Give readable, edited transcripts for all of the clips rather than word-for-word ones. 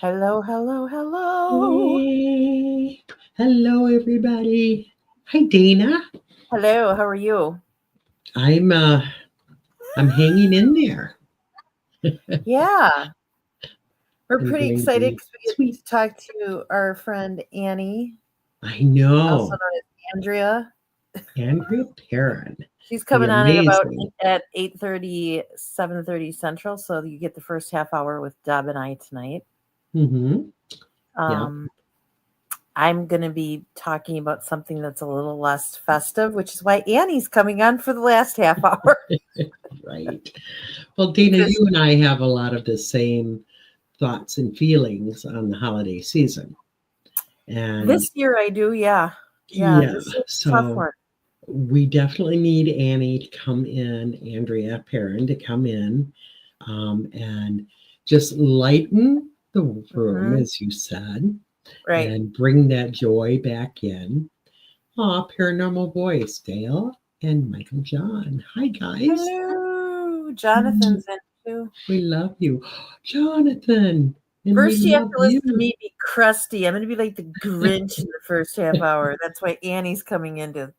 Hello, hello, hello. Hey, hello everybody. Hi Dana. Hello, how are you? I'm hanging in there. Yeah, we're I'm pretty going to excited be because we get sweet. to talk to our friend Annie, I also know. known as Andrea. Andrea Perron, She's the coming on at about amazing. at 8:30, 7:30 Central, so you get the first half hour with Deb and I tonight. Mm-hmm. Yep. Um, I'm going to be talking about something that's a little less festive, which is why Annie's coming on for the last half hour Right. Well, Dana, because you and I have a lot of the same thoughts and feelings on the holiday season. And this year I do, yeah. Yeah, yeah, this is a tough so one. we definitely need Annie to come in, Andrea Perrin to come in, and just lighten the room, Mhm. as you said, Right. and bring that joy back in. Aw, Paranormal Voice, Dale and Michael John. Hi, guys. Hello. Mm, Jonathan's in too. we love you. Jonathan, and we First, you have love to listen to you. me be crusty. I'm going to be like the Grinch in the first half hour. That's why Annie's coming in to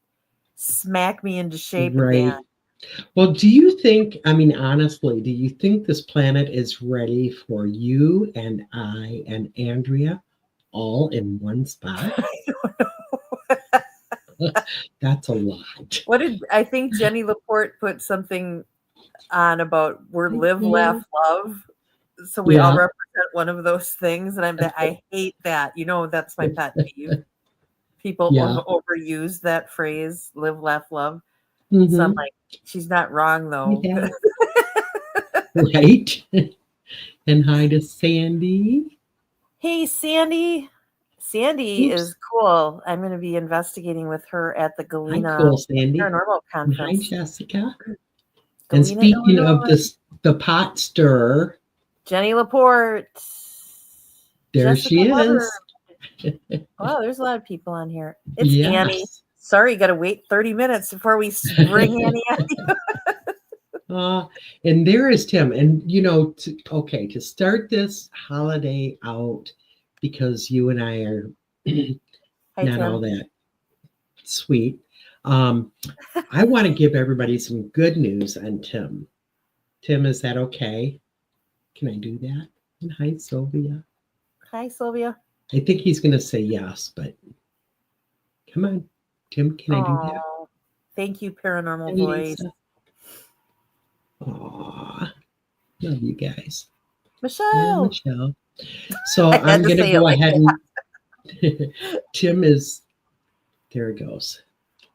smack me into shape again. Right. Well, do you think, I mean, honestly, do you think this planet is ready for you and I and Andrea all in one spot? That's a lot. What did I think Jenny Laporte put something on about we're live, laugh, love. So we all Yeah. represent one of those things. And I hate that. You know, that's my pet peeve. People Yeah. overuse that phrase, live, laugh, love. So I'm Mm-hmm. like, she's not wrong though. Yeah. Right. And hi to Sandy. Hey, Sandy. Sandy Oops. is cool. I'm going to be investigating with her at the Hi, Galena cool Sandy. Paranormal And hi, Conference. Jessica. And Galena, speaking of Illinois. this, the pot stirrer, Jenny Laporte. there Jessica she Hubbard. is. Wow, there's a lot of people on here. It's Annie. Yes. Sorry, got to wait 30 minutes before we bring Annie on. Uh, and there is Tim. And, okay, to start this holiday out, because you and I are Hi, not all Tim. that sweet, um, I want to give everybody some good news on Tim. Tim, is that okay? Can I do that? And hi, Sylvia. Hi, Sylvia. I think he's going to say yes, but come on. Tim, can I do that? Oh, thank you, Paranormal Hi, Voice. Lisa. Aw, love you guys. And Michelle. Michelle. So I had I'm to going to say it go like ahead that. and Tim is, there it goes.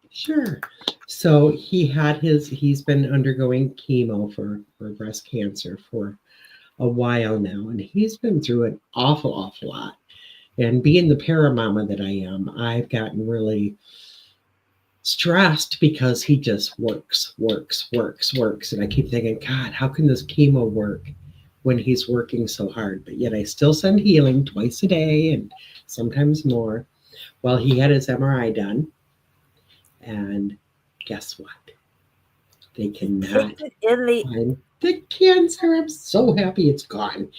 Sure. So he's been undergoing chemo for breast cancer for a while now, and he's been through an awful lot. And being the paramama that I am, I've gotten really stressed because he just works. And I keep thinking, God, how can this chemo work when he's working so hard? But yet I still send healing twice a day and sometimes more. Well, he had his MRI done, and guess what? They He cannot kicked it in the. find the cancer. I'm so happy it's gone.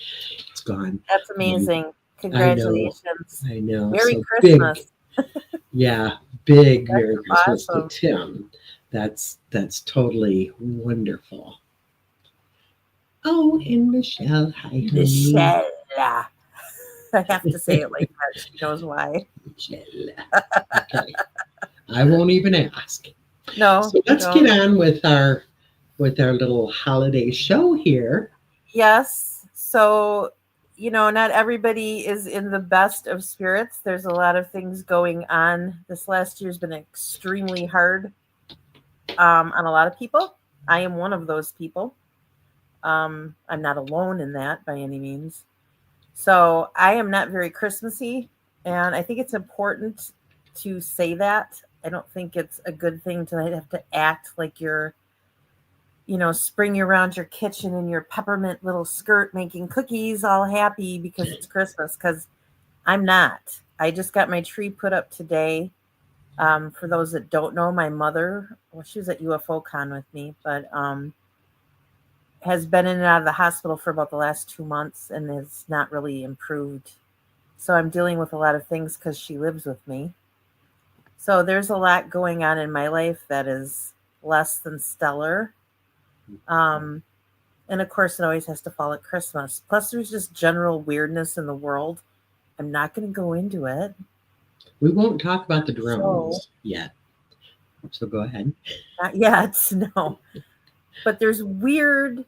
It's gone. That's Um, amazing. I know, Congratulations. I know. Merry So big, Christmas. yeah, big That's Merry Christmas to awesome. Tim. That's totally wonderful. Oh, and Michelle, hi, honey. Michelle. I have to say it like that. She knows why. Michelle. Okay, I won't even ask. No, So let's get don't. on with our little holiday show here. Yes. So, not everybody is in the best of spirits. There's a lot of things going on. This last year's been extremely hard on a lot of people. I am one of those people. I'm not alone in that by any means. So I am not very Christmassy, and I think it's important to say that. I don't think it's a good thing to have to act like you're, spring around your kitchen in your peppermint little skirt making cookies all happy because it's Christmas, because I'm not. I just got my tree put up today. For those that don't know, my mother, well, she was at UFO Con with me, but has been in and out of the hospital for about the last 2 months and has not really improved. So I'm dealing with a lot of things because she lives with me. So there's a lot going on in my life that is less than stellar. Um, and of course, it always has to fall at Christmas. Plus, there's just general weirdness in the world. I'm not going to go into it. We won't talk about the So, drones yet. So go ahead. not yet, no. But there's weirdness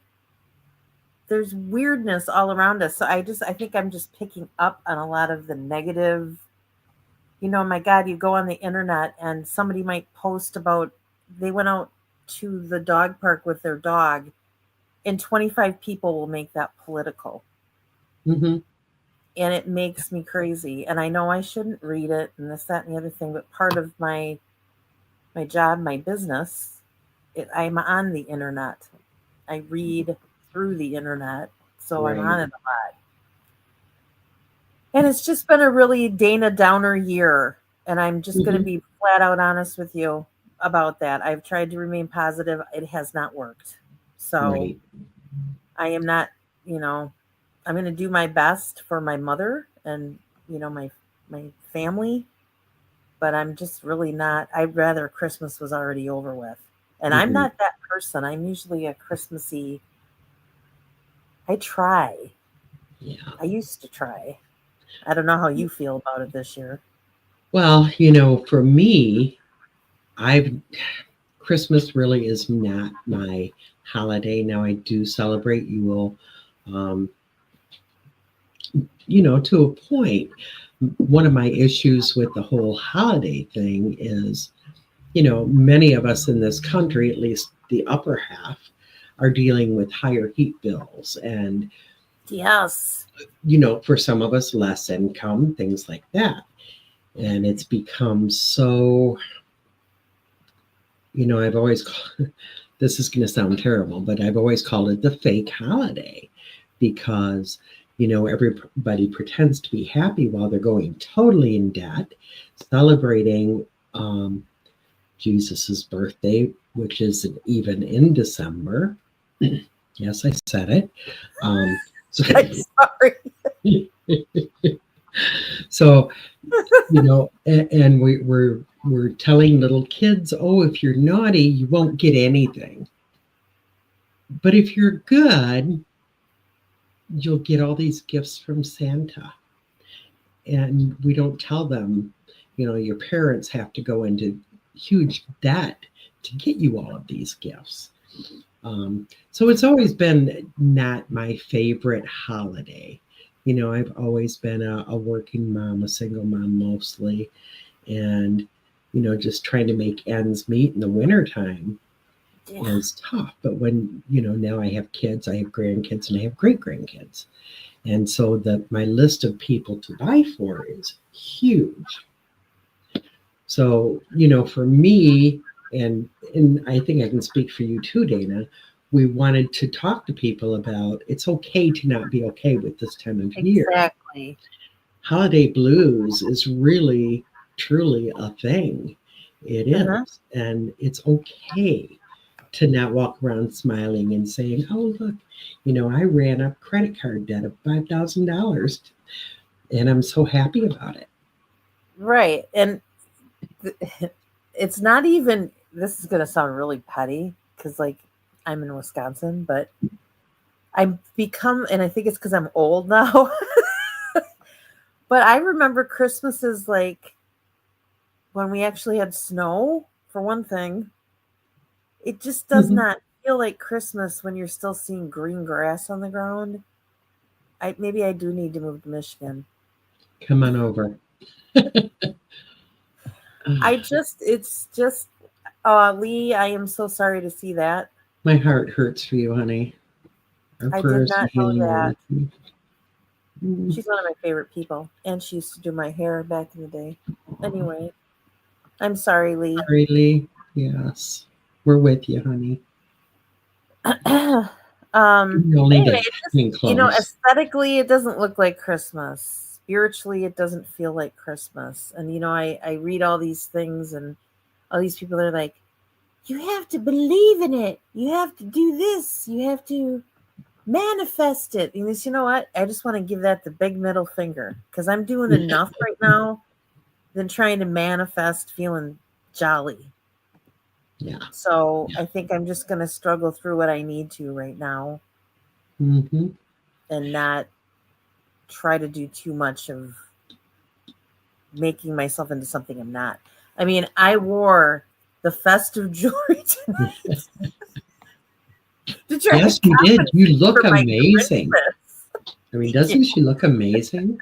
all around us. So I think I'm just picking up on a lot of the negative. My God, you go on the internet and somebody might post about they went out to the dog park with their dog, and 25 people will make that political. Mm-hmm. And it makes me crazy. And I know I shouldn't read it and this, that, and the other thing, but part of my job, my business, I'm on the internet. I read through the internet, so I'm Right. on it a lot. And it's just been a really Dana Downer year. And I'm just going to Mm-hmm. be flat out honest with you about that. I've tried to remain positive. It has not worked. So Right. I am not, you know, I'm going to do my best for my mother and, my family, but I'm just really not. I'd rather Christmas was already over with. And I'm Mm-hmm. not that person. I'm usually a Christmassy. I try. Yeah. I used to try. I don't know how you feel about it this year. Well, for me, I've Christmas really is not my holiday. Now I do celebrate Yule, um, to a point. One of my issues with the whole holiday thing is, many of us in this country, at least the upper half, are dealing with higher heat bills and, Yes. for some of us, less income, things like that. And it's become so, I've always, this is going to sound terrible, but I've always called it the fake holiday because, everybody pretends to be happy while they're going totally in debt, celebrating Jesus's birthday, which isn't even in December. Yes, I said it. So, I'm sorry. so and we're telling little kids, oh, if you're naughty, you won't get anything. But if you're good, you'll get all these gifts from Santa. And we don't tell them, your parents have to go into huge debt to get you all of these gifts. So it's always been not my favorite holiday. I've always been a working mom, a single mom mostly, and, just trying to make ends meet in the wintertime Yeah. is tough. But when, now I have kids, I have grandkids, and I have great grandkids. And so my list of people to buy for is huge. So, for me, and I think I can speak for you too, Dana, we wanted to talk to people about it's okay to not be okay with this time of year. Exactly. Holiday blues is really, truly a thing. It Uh-huh. is. And it's okay to not walk around smiling and saying, oh, look, I ran up credit card debt of $5,000 and I'm so happy about it. Right. And th- it's not even, this is going to sound really petty because, like, I'm in Wisconsin, but I've become, and I think it's because I'm old now, but I remember Christmases like when we actually had snow, for one thing. It just does Mhm. not feel like Christmas when you're still seeing green grass on the ground. Maybe I do need to move to Michigan. Come on over. It's just, Lee, I am so sorry to see that. My heart hurts for you, honey. Our I did prayers and not know healing are that. with you. Mm. She's one of my favorite people, and she used to do my hair back in the day. Anyway, I'm sorry, Lee. Sorry, Lee. Yes. We're with you, honey. You only Anyway, get it just, coming close. aesthetically, it doesn't look like Christmas. Spiritually, it doesn't feel like Christmas. And I read all these things, and all these people are like, you have to believe in it. You have to do this. You have to manifest it. And you know what? I just want to give that the big middle finger because I'm doing enough right now than trying to manifest feeling jolly. Yeah. So Yeah. I think I'm just going to struggle through what I need to right now Mm-hmm. and not try to do too much of making myself into something I'm not. I mean, I wore the festive jewelry tonight to try Yes, to you did. You compensate look for my amazing. Christmas. I mean, doesn't she look amazing?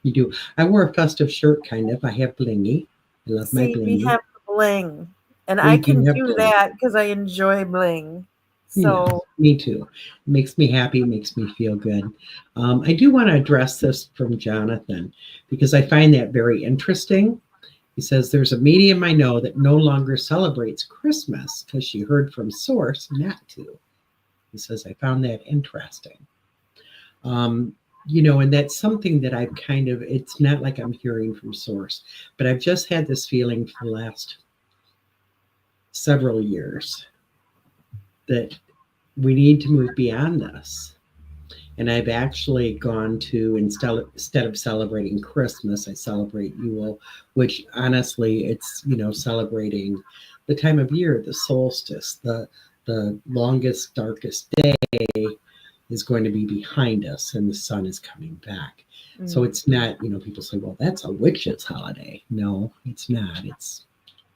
You do. I wore a festive shirt, kind of. I have blingy. I love my See, we blingy. have the bling, and I We do can have do bling. that because I enjoy bling. Yeah, So me too. Makes me happy, makes me feel good. I do want to address this from Jonathan because I find that very interesting. He says, there's a medium I know that no longer celebrates Christmas because she heard from source not to. He says, I found that interesting. Um, and that's something that I've kind of, it's not like I'm hearing from source, but I've just had this feeling for the last several years that we need to move beyond this. And I've actually gone to, instead of celebrating Christmas, I celebrate Yule, which honestly, it's, celebrating the time of year, the solstice, the longest, darkest day is going to be behind us and the sun is coming back. So it's not, people say, well, that's a witch's holiday. No, it's not. It's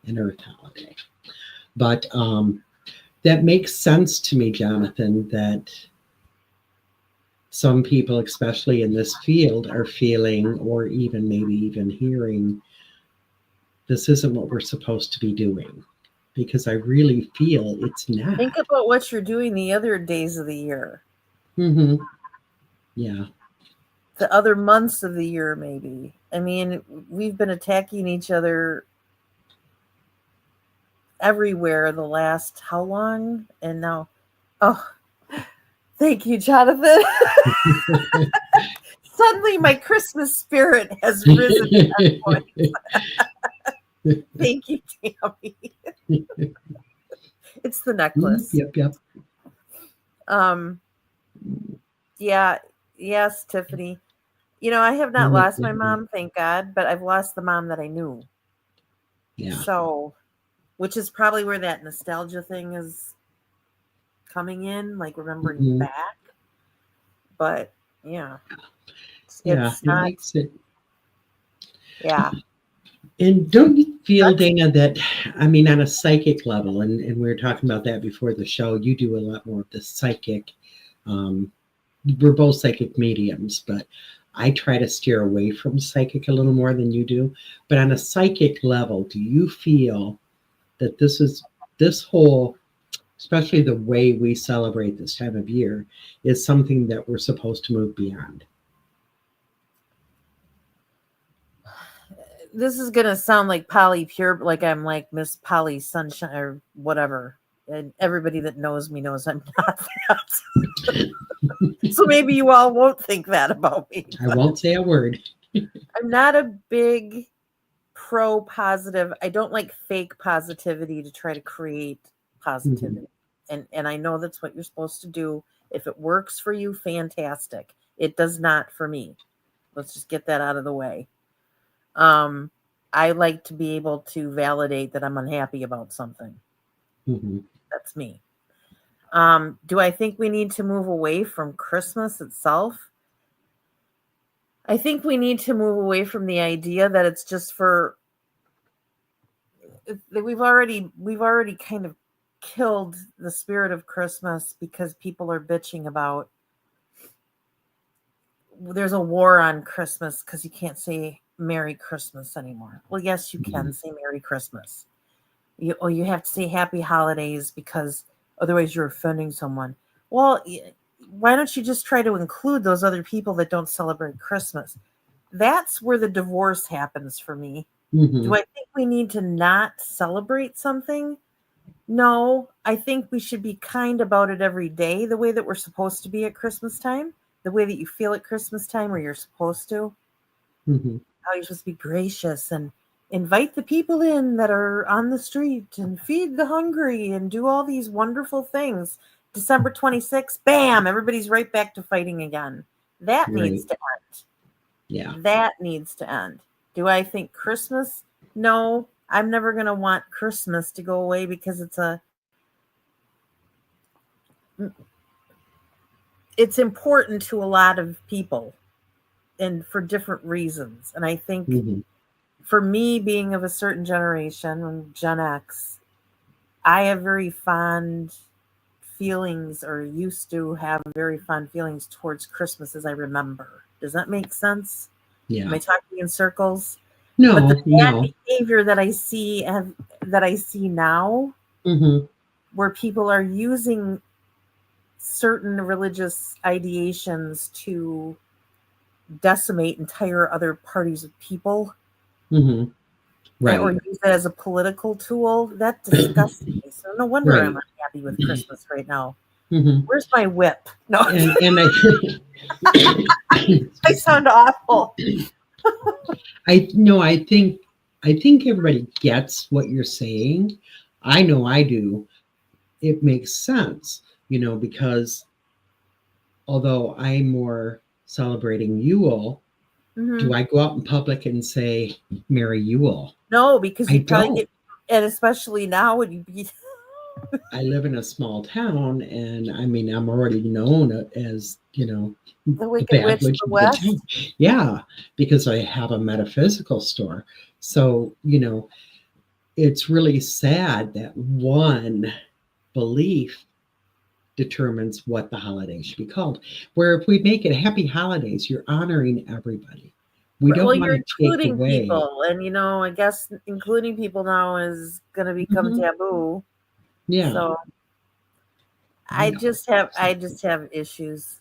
an earth holiday. But that makes sense to me, Jonathan, that some people, especially in this field, are feeling, or even maybe even hearing, this isn't what we're supposed to be doing. Because I really feel it's not. think about what you're doing the other days of the year, Mm-hmm. Yeah. the other months of the year, maybe. I mean, we've been attacking each other everywhere the last how long? And now, oh, thank you, Jonathan. Suddenly, my Christmas spirit has risen 10 points. Thank you, Tammy. It's the necklace. Yep. Um, yeah, yes, Tiffany. I have not lost my mom, thank God, but I've lost the mom that I knew. Yeah. So, which is probably where that nostalgia thing is coming in, like remembering Mm-hmm. back. But yeah, Yeah, it's it not. makes it. Yeah, And don't you feel, that's Dana, that, I mean, on a psychic level, and we were talking about that before the show, you do a lot more of the psychic. Um, we're both psychic mediums, but I try to steer away from psychic a little more than you do. But on a psychic level, do you feel that this whole, especially the way we celebrate this time of year, is something that we're supposed to move beyond? this is gonna sound like Polly Pure, like I'm like Miss Polly Sunshine or whatever. And everybody that knows me knows I'm not that. So maybe you all won't think that about me. I won't say a word. I'm not a big pro positive. I don't like fake positivity to try to create Mm-hmm. positivity. And I know that's what you're supposed to do. If it works for you, fantastic. It does not for me. Let's just get that out of the way. Um, I like to be able to validate that I'm unhappy about something. Mm-hmm. That's me. Do I think we need to move away from Christmas itself? I think we need to move away from the idea that it's just for we've already kind of killed the spirit of Christmas because people are bitching about there's a war on Christmas because you can't say Merry Christmas anymore. Well, yes, you can say Merry Christmas. You have to say Happy Holidays because otherwise you're offending someone. Well, why don't you just try to include those other people that don't celebrate Christmas? That's where the divorce happens for me. Mm-hmm. Do I think we need to not celebrate something? No, I think we should be kind about it every day, the way that we're supposed to be at Christmas time, the way that you feel at Christmas time, where you're supposed to. Mm-hmm. How you're supposed to be gracious and invite the people in that are on the street and feed the hungry and do all these wonderful things. December 26th, bam, everybody's right back to fighting again. That needs Right. to end. Yeah. That needs to end. Do I think Christmas? No, I'm never going to want Christmas to go away because it's important to a lot of people and for different reasons. And I think Hmm. for me, being of a certain generation, Gen X, I have very fond feelings, or used to have very fond feelings towards Christmas as I remember. Does that make sense? Am Yeah. I talking in circles? But the No, bad no. behavior that I see now, Hmm. where people are using certain religious ideations to decimate entire other parties of people, Hmm. or Right. use it as a political tool, that disgusts me. So no wonder I'm Right. unhappy with Christmas right now. Hmm. Where's my whip? No, And I I excuse me. sound awful. I no, I think everybody gets what you're saying. I know I do. It makes sense, because although I'm more celebrating Yule, Hmm. do I go out in public and say Merry Yule? No, because I you'd probably don't. get, and especially now when you be I live in a small town, and I mean, I'm already known as, the the Wicked bad Witch of witch the of the town. West. Yeah, because I have a metaphysical store. So, it's really sad that one belief determines what the holiday should be called. Where if we make it happy holidays, you're honoring everybody. We Well, don't want you're to take including away. people, and I guess including people now is going to become Mhm. taboo. Yeah. So I Yeah. just have I just have issues.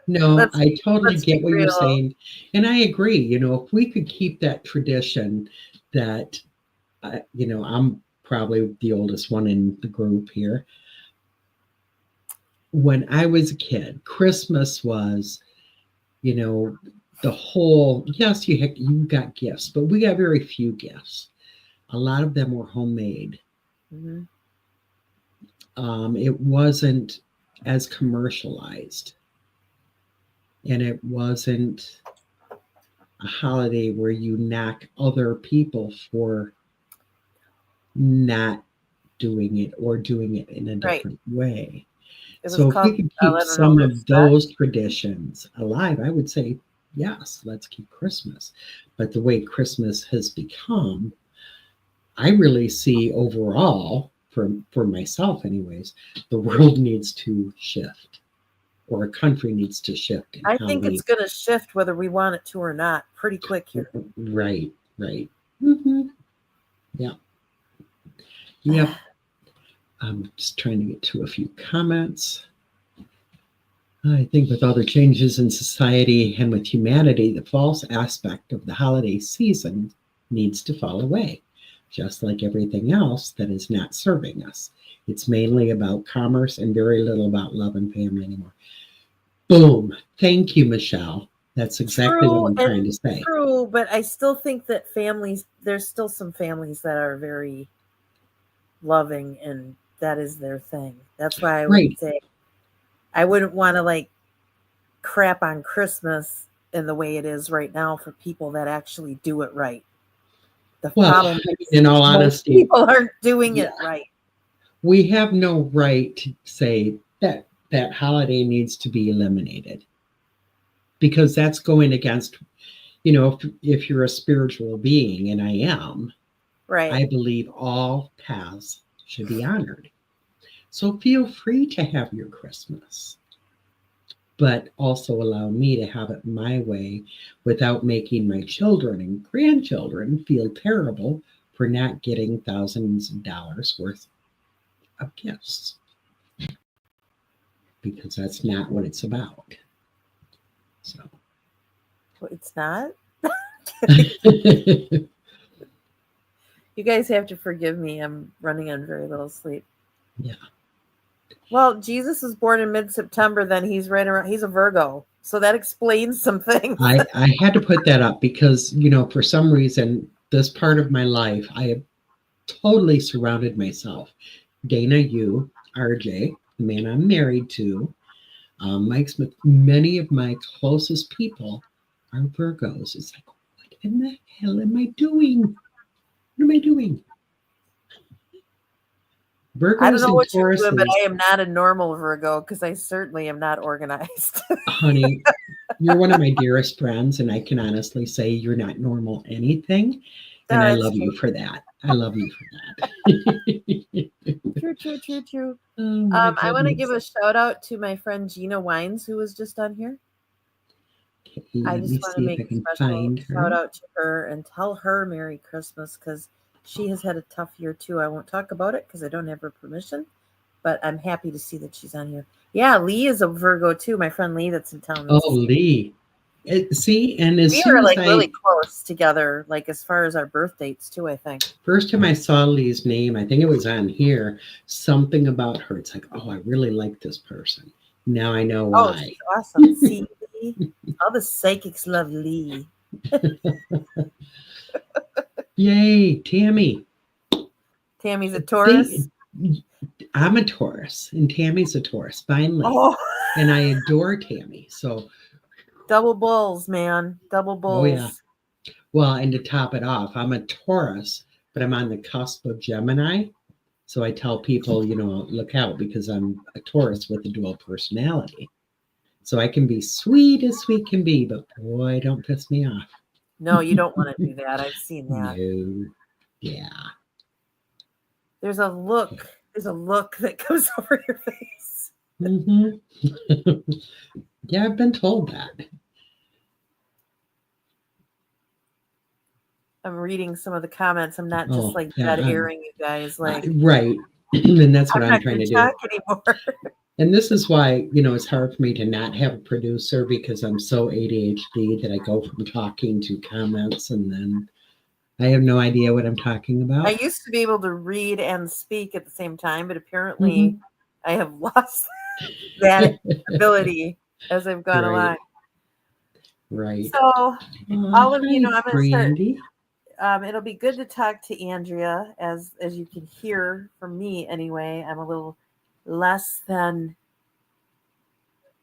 No, let's I totally let's be get what you're real. saying. And I agree. If we could keep that tradition that, I'm probably the oldest one in the group here. When I was a kid, Christmas was, you know, the whole, yes, you got gifts, but we got very few gifts. A lot of them were homemade. Hmm. It wasn't as commercialized, and it wasn't a holiday where you knock other people for not doing it or doing it in a Right. different way. It was So if we called, could I keep don't know, some of respect. those traditions alive, I would say, yes, let's keep Christmas. But the way Christmas has become, I really see overall, for myself anyways, the world needs to shift, or a country needs to shift in I how think it's we. going to shift whether we want it to or not pretty quick here. Right, right. Hmm. Yeah. Yep. I'm just trying to get to a few comments. I think with all the changes in society and with humanity, the false aspect of the holiday season needs to fall away, just like everything else that is not serving us. It's mainly about commerce and very little about love and family anymore. Boom. Thank you, Michelle. That's exactly what True I'm and trying to say. true, but I still think that there's still some families that are very loving, and that is their thing. That's why I would Right. say I wouldn't want to like crap on Christmas in the way it is right now for people that actually do it right. The Well, problem is in all most honesty, people aren't doing yeah, it right. we have no right to say that that holiday needs to be eliminated because that's going against, if you're a spiritual being, and I am, Right. I believe all paths should be honored. So feel free to have your Christmas, but also allow me to have it my way without making my children and grandchildren feel terrible for not getting thousands of dollars worth of gifts, because that's not what it's about. So, Well, it's not. yeah, You guys have to forgive me. I'm running on very little sleep. Well, Jesus was born in mid-September, then he's right around, he's a Virgo. So that explains some things. I had to put that up because, for some reason, this part of my life, I have totally surrounded myself. Dana, you, RJ, the man I'm married to, Mike Smith, many of my closest people are Virgos. It's like, what in the hell am I doing? What am I doing? I don't Virgos know and what you're doing, but Tauruses, I am not a normal Virgo because I certainly am not organized. honey, you're one of my dearest friends, and I can honestly say you're not normal anything. And No, I it's love true. you for that. I love you for that. True, true, true, true. Oh my I want to give goodness. a shout out to my friend Gina Wines, who was just on here. Okay, I let me just want to see if make I a can special find shout her. out to her and tell her Merry Christmas because she has had a tough year too. I won't talk about it because I don't have her permission, but I'm happy to see that she's on here. Yeah, Lee is a Virgo too. My friend Lee that's in town. Oh, Lee. See, and as We soon are as like really close together, like as far as our birth dates too, I think. first time I saw Lee's name, I think it was on here, something about her. It's like, oh, I really like this person. Now I know Oh, why. she's awesome. See, Lee? All the psychics love Lee. Yay, Tammy. Tammy's a Taurus. I'm a Taurus, and Tammy's a Taurus, finally. Oh, And I adore Tammy. So, double bulls, man. Double oh, yeah. bulls. Well, and to top it off, I'm a Taurus, but I'm on the cusp of Gemini. So I tell people, look out because I'm a Taurus with a dual personality. So I can be sweet as sweet can be, but boy, don't piss me off. No, you don't want to do that. I've seen that. No. Yeah. There's a look. There's a look that comes over your face. Mm-hmm. Yeah, I've been told that. I'm reading some of the comments. I'm not just like yeah, dead airing you guys. Like, right. And that's what I'm I'm not trying going to to do. talk anymore. And this is why, it's hard for me to not have a producer because I'm so ADHD that I go from talking to comments and then I have no idea what I'm talking about. I used to be able to read and speak at the same time, but apparently Mhm. I have lost that ability as I've gone along. Right. So, all of you know, I'm going to start. Brandy. It'll be good to talk to Andrea, as you can hear from me anyway. I'm a little less than,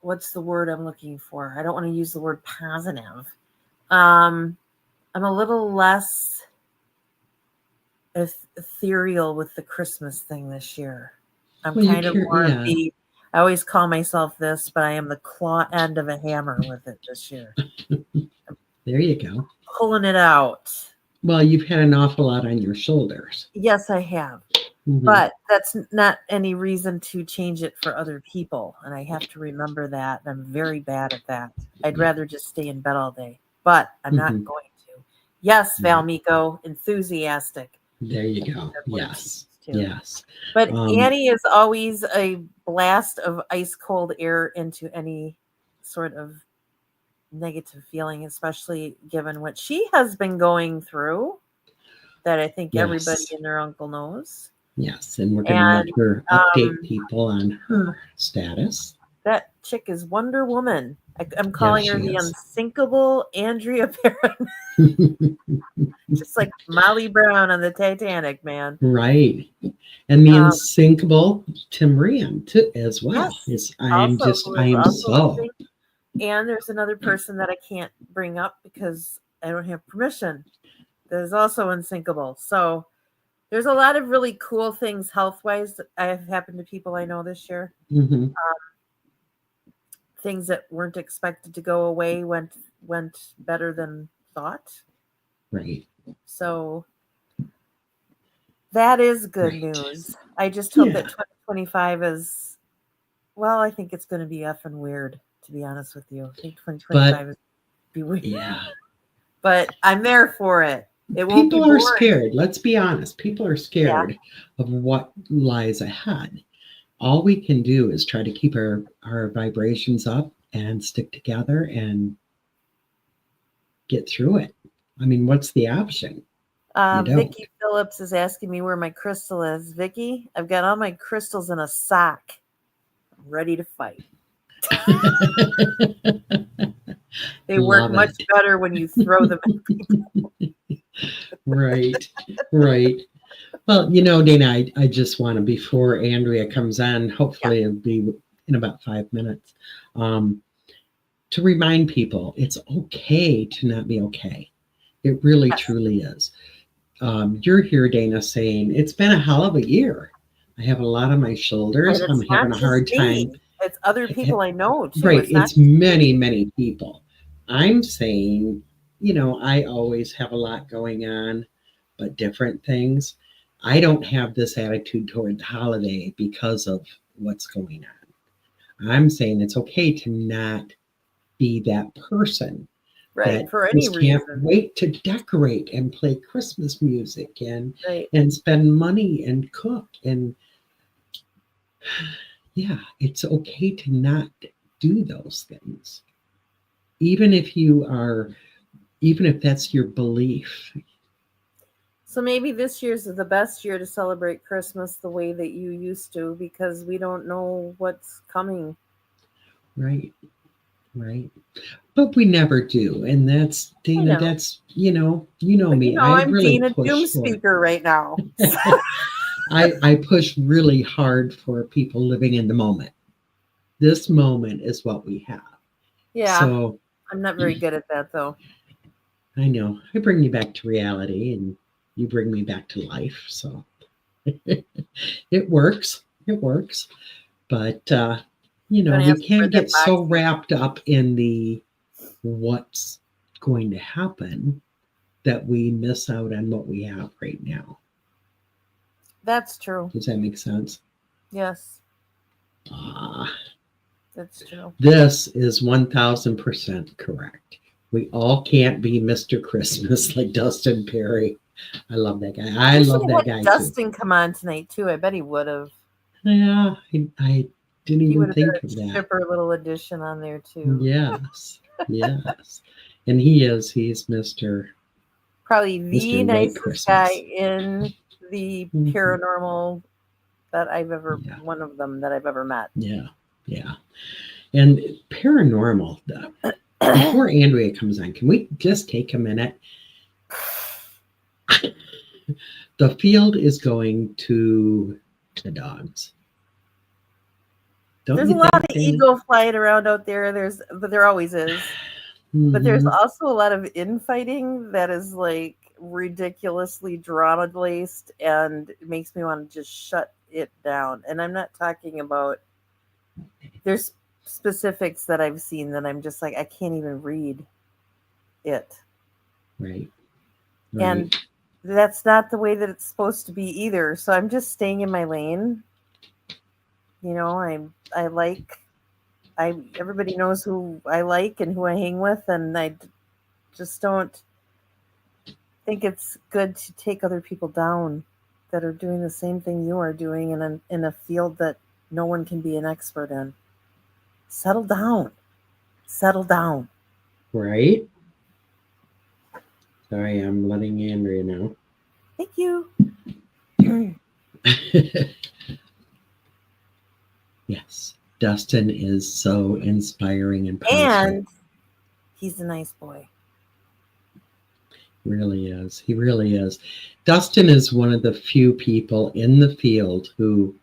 what's the word I'm looking for? I don't want to use the word positive. I'm a little less ethereal with the Christmas thing this year. I'm kind of more of the, I always call myself this, but I am the claw end of a hammer with it this year. There you go. Pulling it out. Well, you've had an awful lot on your shoulders. Yes, I have. Mm-hmm. But that's not any reason to change it for other people. And I have to remember that. I'm very bad at that. I'd rather just stay in bed all day. But I'm not going to. Yes, Valmiko, enthusiastic. There you go. Yes. Yes. But Annie is always a blast of ice cold air into any sort of negative feeling, especially given what she has been going through, that I think everybody and their uncle knows. Yes, and we're going to let her update people on her status. That chick is Wonder Woman. I'm calling her the unsinkable Andrea Perron. Just like Molly Brown on the Titanic, man. Right. And the unsinkable Tim Ryan too, as well. Yes. I am so. And there's another person that I can't bring up because I don't have permission. That is also unsinkable. So there's a lot of really cool things health-wise that have happened to people I know this year. Mm-hmm. Things that weren't expected to go away went better than thought. Right. So that is good news. I just hope that 2025 is, well, I think it's going to be effing weird, to be honest with you. I think 2025 is be weird. Yeah. But I'm there for it. People are scared. Let's be honest. People are scared of what lies ahead. All we can do is try to keep our vibrations up and stick together and get through it. I mean, what's the option? Vicky Phillips is asking me where my crystal is. Vicky, I've got all my crystals in a sock. ready to fight. They work Love much it. better when you throw them at people. Right, right. Well, Dana, I just want to, before Andrea comes on, hopefully it'll be in about 5 minutes, to remind people it's okay to not be okay. It really, Yes. truly is. You're here, Dana, saying it's been a hell of a year. I have a lot on my shoulders. And I'm it's having not a just hard time. me. It's other people I know too. Right. It's not It's just many, me. many people. I'm saying, I always have a lot going on, but different things. I don't have this attitude toward the holiday because of what's going on. I'm saying it's okay to not be that person Right. that For any just can't reason. wait to decorate and play Christmas music and Right. spend money and cook. And yeah, it's okay to not do those things. Even if that's your belief. So maybe this year's the best year to celebrate Christmas the way that you used to, because we don't know what's coming. Right. Right. But we never do. And that's, I Dana, know. that's, me. I I'm really being a doom push for speaker right now. I push really hard for people living in the moment. This moment is what we have. Yeah. So I'm not very good at that though. I know I bring you back to reality and you bring me back to life. So it works. It works. But, Gonna we have to wear can't that get so box. wrapped up in the what's going to happen that we miss out on what we have right now. That's true. Does that make sense? Yes, Ah, that's true. this is 1000% correct. We all can't be Mr. Christmas like Dustin Perry. I love that guy. I We should love have that had guy too. Dustin come on tonight too. I bet he would have. Yeah, I didn't He would even have been think of a that. chipper little addition on there too. Yes, yes. And he's Probably the Mr. White nicest guy Christmas. in the Mhm. paranormal that Yeah, one of them that I've ever met. yeah, yeah. And paranormal, before Andrea comes on, can we just take a minute? The field is going to the dogs. Don't There's a you lot of think, Dana? ego flying around out there. But there always is. But there's Mm-hmm. also a lot of infighting that is like ridiculously drama laced, and it makes me want to just shut it down. And I'm not talking about, there's specifics that I've seen that I'm just like, I can't even read it. Right, right, And that's not the way that it's supposed to be either. So I'm just staying in my lane. I like, everybody knows who I like and who I hang with, and just don't think it's good to take other people down that are doing the same thing you are doing in a field that no one can be an expert in. Settle down. Settle down. right. Sorry, I'm letting Andrea know. Thank you. Yes, Dustin is so inspiring and positive. And he's a nice boy. Really is. He really is. Dustin is one of the few people in the field who,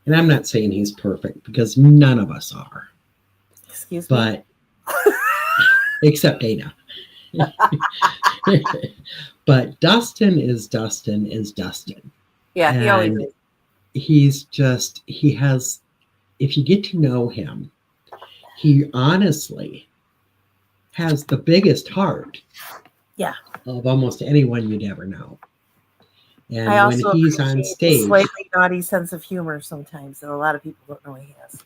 and I'm not saying he's perfect because none of us are, Excuse me. but except Dana. But Dustin is Dustin. Yeah, he always And is. he has, if you get to know him, he honestly has the biggest heart Yeah. of almost anyone you'd ever know. And I when also he's on appreciate the stage, slightly naughty sense of humor sometimes that a lot of people don't know he has.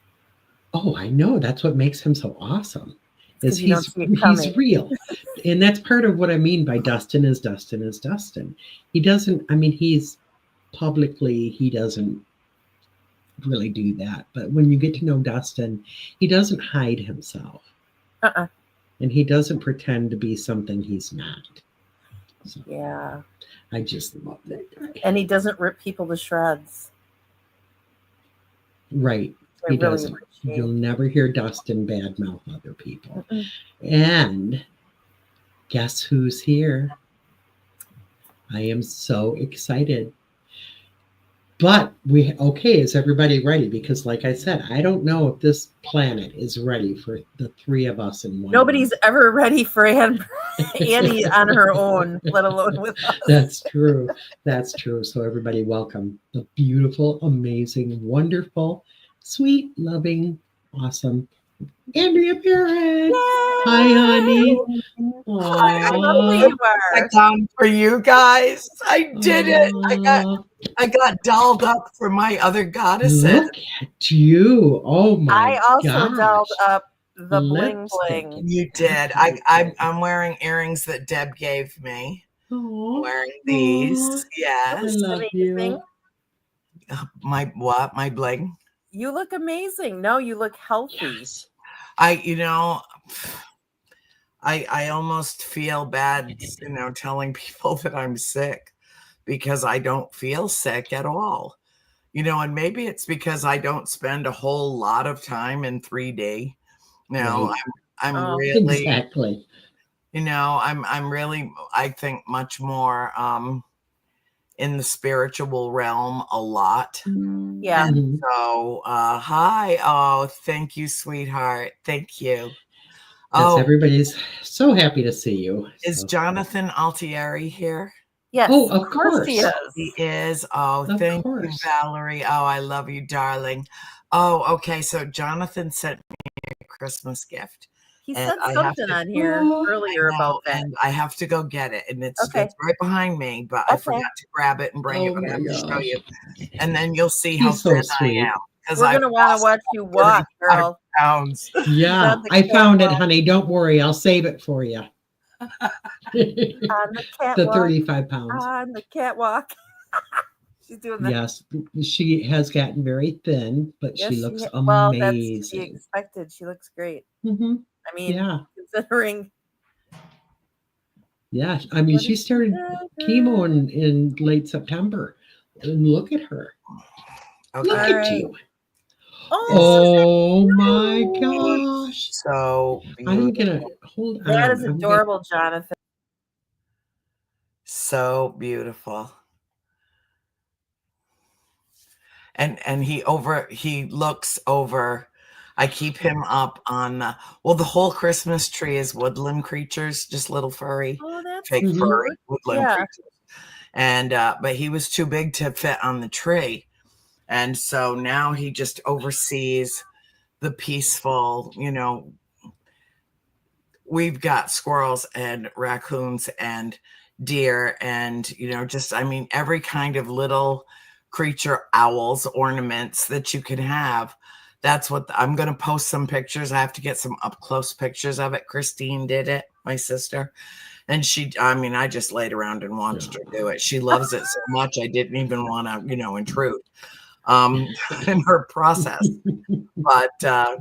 oh, I know, that's what makes him so awesome. Is Because you don't see it coming. he's real. And that's part of what I mean by Dustin is Dustin. He doesn't, I mean, he's publicly, he doesn't really do that. But when you get to know Dustin, he doesn't hide himself. Uh-uh. And he doesn't pretend to be something he's not. So Yeah. I just love that guy. And he doesn't rip people to shreds. Right. He really doesn't. appreciate. You'll never hear Dustin badmouth other people. Mm-mm. And guess who's here? I am so excited. But is everybody ready? Because like I said, I don't know if this planet is ready for the three of us in one. Nobody's ever ready for Annie on her own, let alone with us. That's true. That's true. So everybody welcome the beautiful, amazing, wonderful, sweet, loving, awesome Andrea Perron. Yay! Hi, honey. Hi, how lovely you I are. come for you guys. I did it. I got dolled up for my other goddesses. Look at you. Oh my I also gosh. dolled up the bling Lipstick. bling. You did. I'm wearing earrings that Deb gave me. Aw, I'm wearing these. aw, I Yes. love Amazing. you. My what? My bling. You look amazing. No, you look healthy. Yes. I almost feel bad, telling people that I'm sick because I don't feel sick at all. And maybe it's because I don't spend a whole lot of time in 3D. Right. I'm Oh. really, Exactly. I'm really, I think much more in the spiritual realm a lot. Yeah. And so, hi. Oh, thank you, sweetheart. Thank you. Yes, Oh, everybody's so happy to see you. is So. Jonathan Altieri here? Yes. Oh, of course. He is. He is. Oh, Of thank you, course. Valerie. Oh, I love you, darling. Oh, okay. So Jonathan sent me a Christmas gift. He And said I have something to- on here Oh, earlier about that. And I have to go get it. And it's Okay. right behind me, but I Okay. forgot to grab it and bring Oh it. But my I have to show gosh. you. And then you'll see how He's so thin sweet. I am. Because We're gonna want to watch you walk, girl. pounds. Yeah, On the I found it, catwalk. honey. Don't worry. I'll save it for you. On the catwalk. The 35 pounds. On the catwalk. She's doing that. Yes, she has gotten very thin, but Yes, she looks well, that's to be amazing. expected. She looks great. Hmm. I mean, Yeah, considering. yeah. I mean, she started chemo in late September, and look at her. Okay. Look All at right. you. Oh, Oh my gosh. So I'm beautiful. gonna hold on. that is I'm adorable, Jonathan. So beautiful. And he looks over. I keep him up on the whole Christmas tree is woodland creatures, just little furry, Oh, that's fake Mhm. furry woodland Yeah. creatures. And but he was too big to fit on the tree. And so now he just oversees the peaceful, we've got squirrels and raccoons and deer and, every kind of little creature, owls, ornaments that you can have. That's what I'm going to post some pictures. I have to get some up close pictures of it. Christine did it, my sister. And I just laid around and watched her do it. She loves it so much. I didn't even want to, intrude in her process. But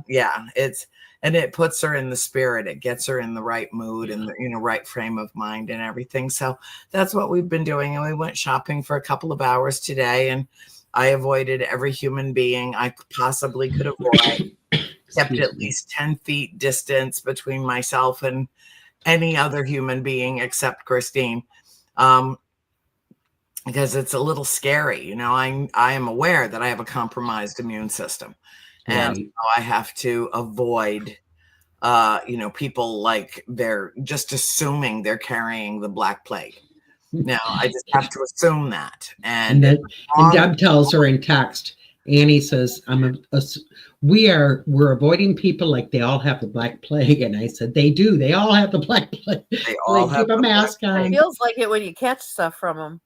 yeah, it puts her in the spirit. It gets her in the right mood and the right frame of mind and everything. So that's what we've been doing. And we went shopping for a couple of hours today, and I avoided every human being I possibly could avoid. Kept at least 10 feet distance between myself and any other human being except Christine. Because it's a little scary. I am aware that I have a compromised immune system. And so I have to avoid, people like they're just assuming they're carrying the Black Plague. Now I just have to assume that. And Deb tells her in text, Annie says, we're avoiding people like they all have the Black Plague. And I said, they do. They all have the Black Plague. They all have keep a mask on. It feels like it when you catch stuff from them.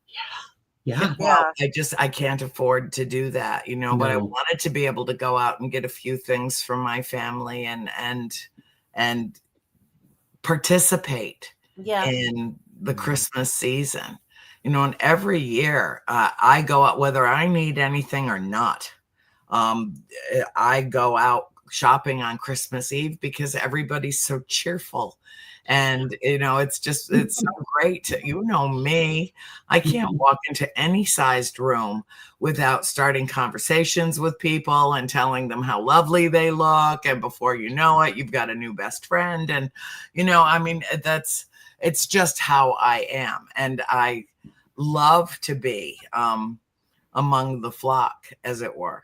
Yeah. Well, I can't afford to do that, but I No. wanted to be able to go out and get a few things from my family and participate in the Christmas season, and every year I go out, whether I need anything or not. I go out shopping on Christmas Eve because everybody's so cheerful. And, it's so great. You know me, I can't walk into any sized room without starting conversations with people and telling them how lovely they look. And before you know it, you've got a new best friend. And, it's just how I am. And I love to be among the flock, as it were.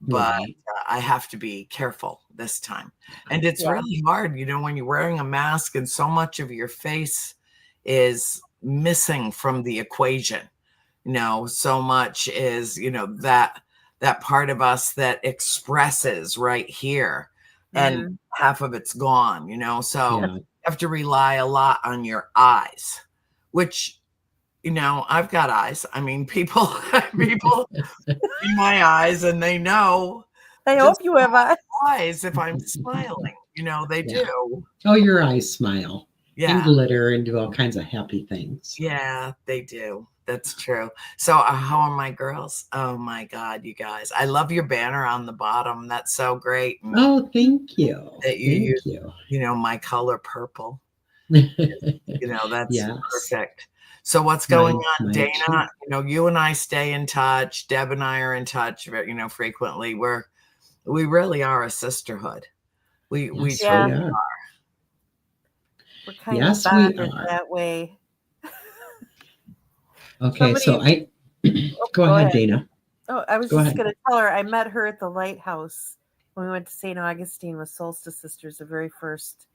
But I have to be careful this time. And it's really hard, when you're wearing a mask and so much of your face is missing from the equation. So much is, that part of us that expresses right here, and half of it's gone, so you have to rely a lot on your eyes, which, I've got eyes. I mean, people see my eyes and they know. I hope you have eyes if I'm smiling. They do. Oh, your eyes smile. Yeah. And glitter and do all kinds of happy things. Yeah, they do. That's true. So how are my girls? Oh my God, you guys. I love your banner on the bottom. That's so great. Oh, thank you. That you use, my color purple. That's perfect. So what's going on, Dana? You and I stay in touch. Deb and I are in touch, frequently. We really are a sisterhood. We are. We're kind of bonded that way. Okay, so go ahead, Dana. Oh, I was just going to tell her I met her at the lighthouse when we went to St. Augustine with Solstice Sisters. The very first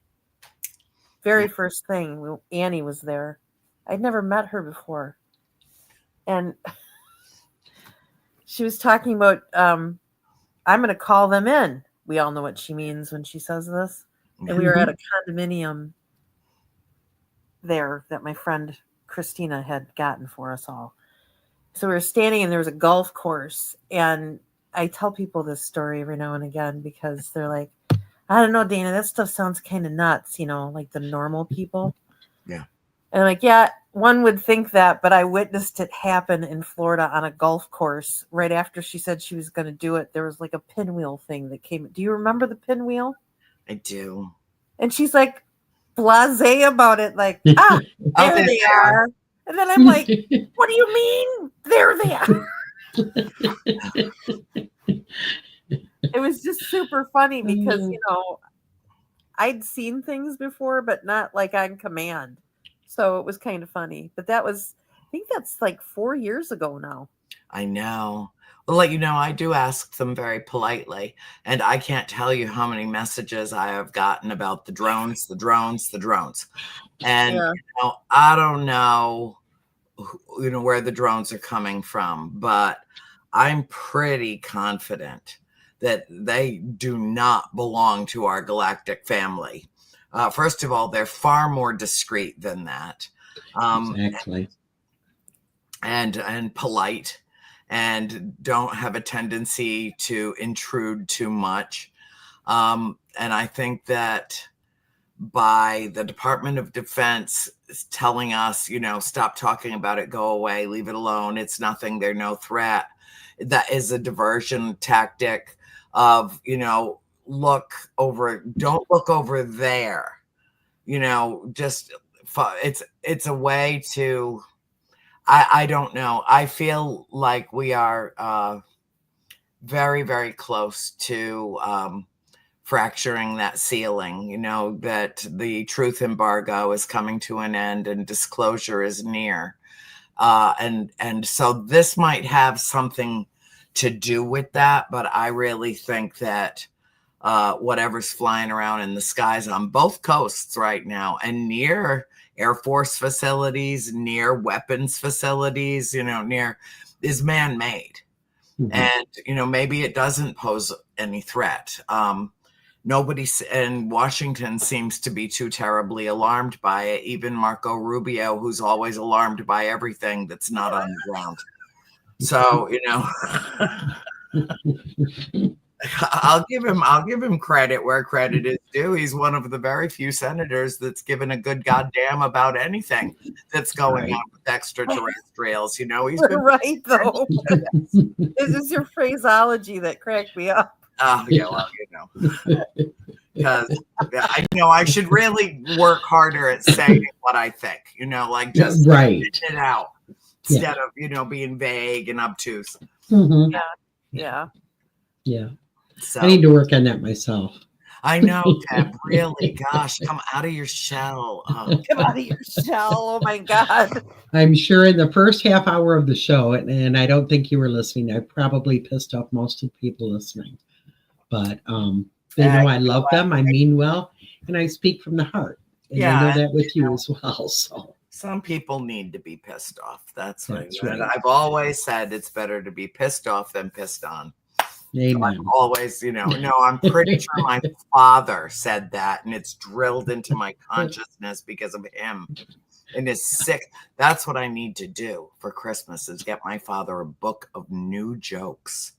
thing. Annie was there. I'd never met her before. And she was talking about, I'm going to call them in. We all know what she means when she says this. And we were at a condominium there that my friend Christina had gotten for us all. So we were standing and there was a golf course. And I tell people this story every now and again because they're like, I don't know, Dana, that stuff sounds kind of nuts, like the normal people. Yeah. And I'm like, yeah, one would think that, but I witnessed it happen in Florida on a golf course right after she said she was going to do it. There was like a pinwheel thing that came. Do you remember the pinwheel? I do. And she's like blasé about it. Like, there they are. And then I'm like, what do you mean? There they are. It was just super funny because, I'd seen things before, but not like on command. So it was kind of funny. But I think that's like 4 years ago now. I know. Well, I do ask them very politely. And I can't tell you how many messages I have gotten about the drones. And, I don't know, where the drones are coming from. But I'm pretty confident that they do not belong to our galactic family. First of all, they're far more discreet than that. Exactly. And polite, and don't have a tendency to intrude too much. And I think that by the Department of Defense telling us, stop talking about it, go away, leave it alone, it's nothing, they're no threat, that is a diversion tactic of, don't look over there, just it's a way to, I don't know. I feel like we are very, very close to fracturing that ceiling, that the truth embargo is coming to an end and disclosure is near. And so this might have something to do with that, but I really think that whatever's flying around in the skies on both coasts right now and near Air Force facilities, near weapons facilities, near is man-made. Mm-hmm. And, maybe it doesn't pose any threat. Nobody in Washington seems to be too terribly alarmed by it. Even Marco Rubio, who's always alarmed by everything that's not on the ground. So, I'll give him credit where credit is due. He's one of the very few senators that's given a good goddamn about anything that's going on with extraterrestrials. He's been right though. This is your phraseology that cracked me up. Oh, yeah, well, because I should really work harder at saying what I think, like just right. get it out instead of, being vague and obtuse. Mm-hmm. Yeah. So I need to work on that myself. I know, Deb, really, gosh, come out of your shell. Oh. Come out of your shell. Oh my God. I'm sure in the first half hour of the show, and I don't think you were listening, I probably pissed off most of the people listening. But they know I love them, I mean well, and I speak from the heart. And I know that with you as well. So some people need to be pissed off. That's right. I've always said it's better to be pissed off than pissed on. Amen. So always, I'm pretty sure my father said that, and it's drilled into my consciousness because of him. And is sick. That's what I need to do for Christmas is get my father a book of new jokes.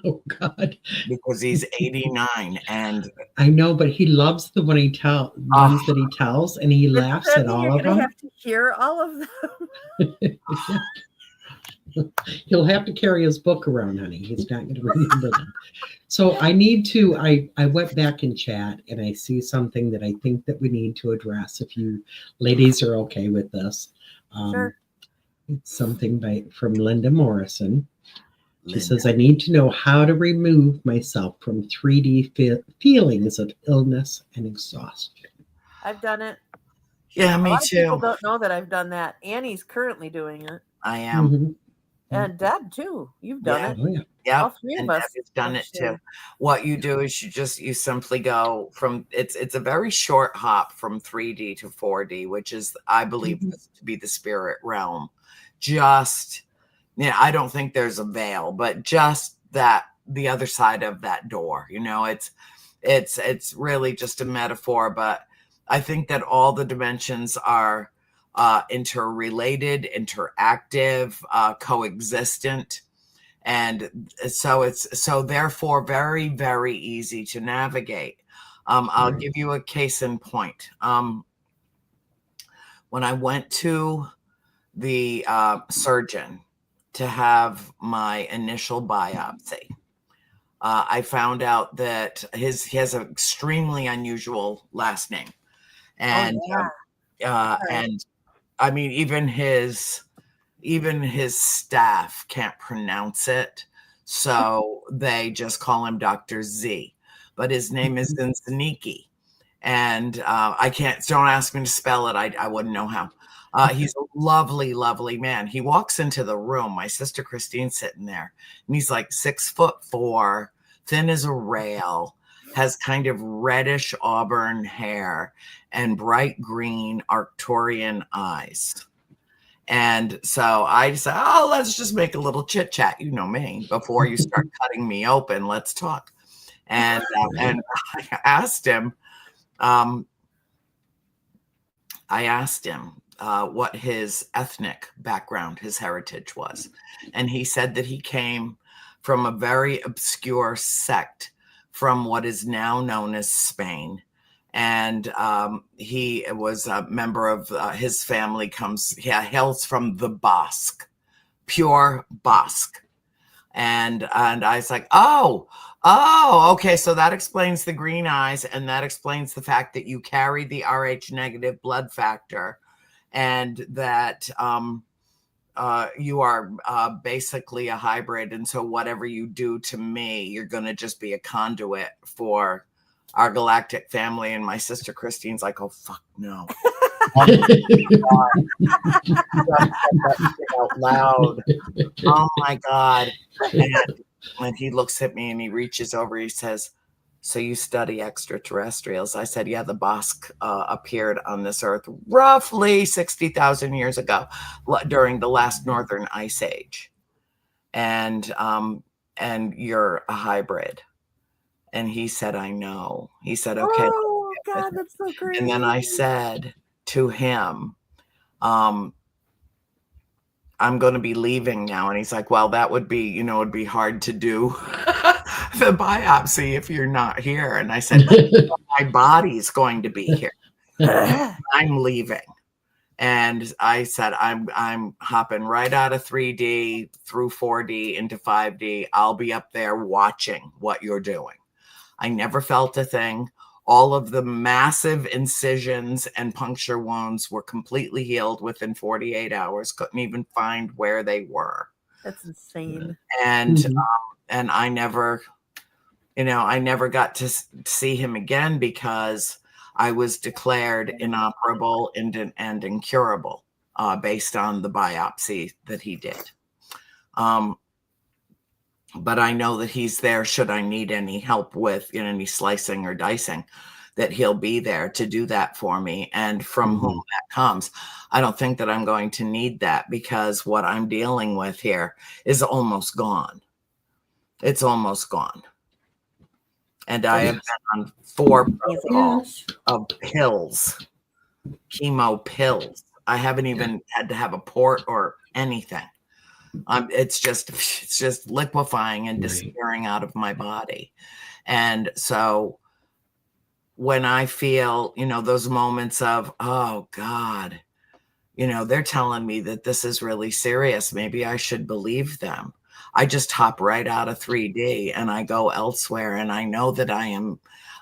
Oh God. Because he's 89 and I know, but he loves the ones that he tells, and he laughs at all of them. You're gonna have to hear all of them. He'll have to carry his book around, honey. He's not going to remember them. So I need to, I went back in chat and I see something that I think that we need to address if you ladies are okay with this. Sure. It's something from Linda Morrison. She says, I need to know how to remove myself from 3D feelings of illness and exhaustion. I've done it. Yeah, me too. People don't know that I've done that. Annie's currently doing it. I am. Mm-hmm. And Deb too. You've done it. Oh, yeah. Yeah, all three of us have done it too. What you do is you simply go from it's a very short hop from 3D to 4D, which is I believe to be the spirit realm. Just I don't think there's a veil, but just that the other side of that door. It's really just a metaphor, but I think that all the dimensions are interrelated, interactive, coexistent. And so therefore very, very easy to navigate. I'll give you a case in point. When I went to the surgeon to have my initial biopsy, I found out that he has an extremely unusual last name. And and I mean, even his staff can't pronounce it, so they just call him Dr. Z. But his name is Zinsaniki, and I can't. Don't ask me to spell it. I wouldn't know how. He's a lovely, lovely man. He walks into the room. My sister Christine's sitting there, and he's like 6'4", thin as a rail, has kind of reddish auburn hair and bright green Arcturian eyes. And so I said, let's just make a little chit chat. You know me, before you start cutting me open, let's talk. And I asked him, what his ethnic background, his heritage was. And he said that he came from a very obscure sect from what is now known as Spain. And he was a member of his family hails from the Basque, pure Basque. And I was like, oh, okay. So that explains the green eyes. And that explains the fact that you carry the Rh negative blood factor, and that you are basically a hybrid. And so whatever you do to me, you're going to just be a conduit for our galactic family. And my sister Christine's like, oh, fuck no. Out loud. Oh my God. And he looks at me and he reaches over, he says, so you study extraterrestrials? I said, yeah, the Basque appeared on this earth roughly 60,000 years ago during the last northern ice age. And you're a hybrid. And he said, I know. He said, okay. Oh, God, that's so crazy. And then I said to him, I'm going to be leaving now. And he's like, well, that would be, it'd be hard to do the biopsy if you're not here. And I said, my body's going to be here. I'm leaving. And I said, I'm hopping right out of 3D through 4D into 5D. I'll be up there watching what you're doing. I never felt a thing. All of the massive incisions and puncture wounds were completely healed within 48 hours. Couldn't even find where they were. That's insane. And and I never, I never got to see him again because I was declared inoperable and incurable based on the biopsy that he did. But I know that he's there should I need any help with any slicing or dicing, that he'll be there to do that for me. And from whom that comes, I don't think that I'm going to need that because what I'm dealing with here is almost gone. It's almost gone. And I have been on 4 protocols of pills, chemo pills. I haven't even had to have a port or anything. It's just liquefying and disappearing out of my body. And so when I feel, those moments of, oh God, they're telling me that this is really serious. Maybe I should believe them. I just hop right out of 3D and I go elsewhere. And I know that I am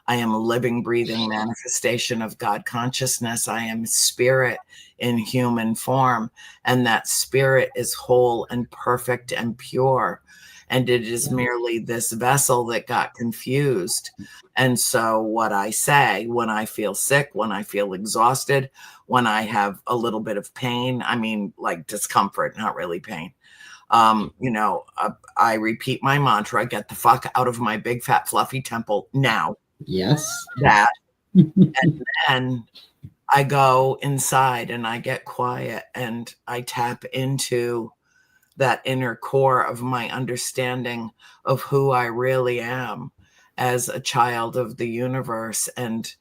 a living, breathing manifestation of God consciousness. I am spirit in human form. And that spirit is whole and perfect and pure. And it is merely this vessel that got confused. And so what I say when I feel sick, when I feel exhausted, when I have a little bit of pain, I mean, like discomfort, not really pain. I repeat my mantra, get the fuck out of my big, fat, fluffy temple now. Yes. That. And then I go inside and I get quiet and I tap into that inner core of my understanding of who I really am as a child of the universe. And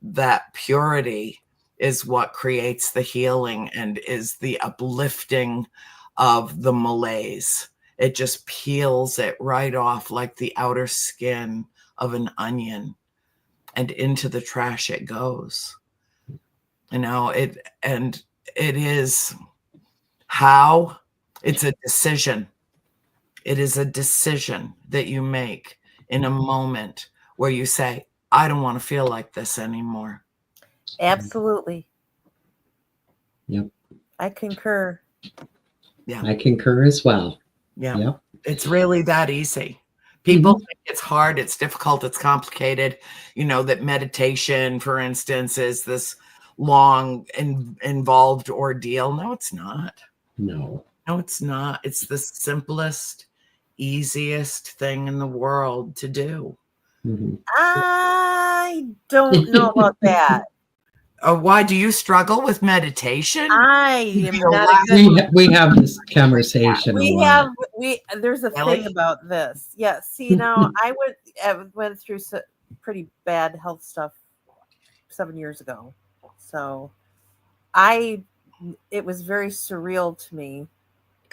that purity is what creates the healing and is the uplifting of the malaise. It just peels it right off like the outer skin of an onion, and into the trash it goes. It is how it's a decision. It is a decision that you make in a moment where you say, I don't want to feel like this anymore. Absolutely. Yep. I concur. Yeah. I concur as well. Yeah. Yep. It's really that easy. People think it's hard, it's difficult, it's complicated. That meditation, for instance, is this long involved ordeal. No, it's not. No, it's not. It's the simplest, easiest thing in the world to do. I don't know about that. Why do you struggle with meditation? I am not a good. We have this conversation. There's a thing about this. Yeah. See, now I went through pretty bad health stuff 7 years ago, so it was very surreal to me.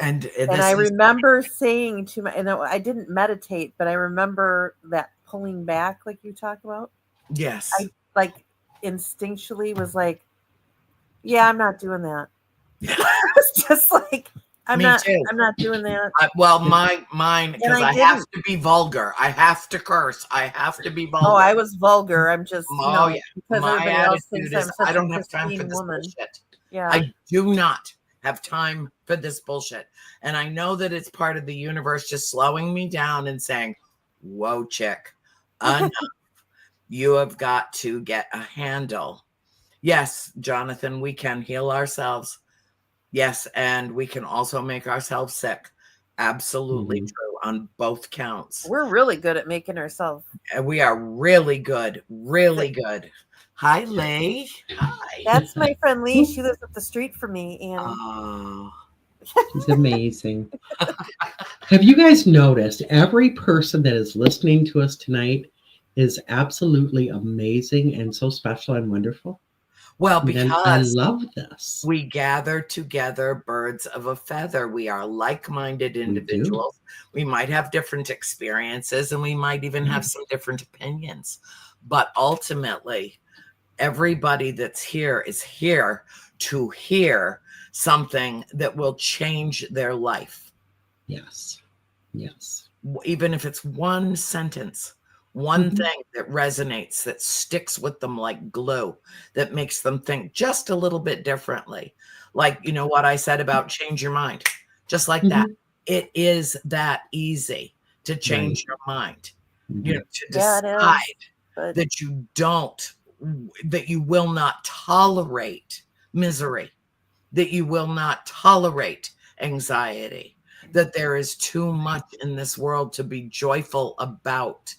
And I remember saying to I didn't meditate, but I remember that pulling back, like you talk about. Yes. I instinctually was like, yeah, I'm not doing that. It's just like, I'm not doing that. Mine, because I have to be vulgar. I have to curse. I have to be vulgar. Oh, I was vulgar. I'm just, because everybody else thinks I'm such I don't a have time for pristine this woman. bullshit. Yeah. I do not have time for this bullshit. And I know that it's part of the universe just slowing me down and saying, whoa, chick, enough. You have got to get a handle. Yes, Jonathan, we can heal ourselves. Yes, and we can also make ourselves sick. Absolutely true on both counts. We're really good at making ourselves. And we are really good, really good. Hi, Lee. Hi. That's my friend Lee. She lives up the street from me. And oh, she's amazing. Have you guys noticed every person that is listening to us tonight is absolutely amazing and so special and wonderful? Well, because I love this. We gather together, birds of a feather. We are like-minded individuals. We might have different experiences and we might even have some different opinions. But ultimately, everybody that's here is here to hear something that will change their life. Yes. Yes. Even if it's one sentence, one thing that resonates, that sticks with them like glue, that makes them think just a little bit differently. Like, you know what I said about change your mind, just like that. It is that easy to change your mind, you know, to decide that you will not tolerate misery, that you will not tolerate anxiety, that there is too much in this world to be joyful about,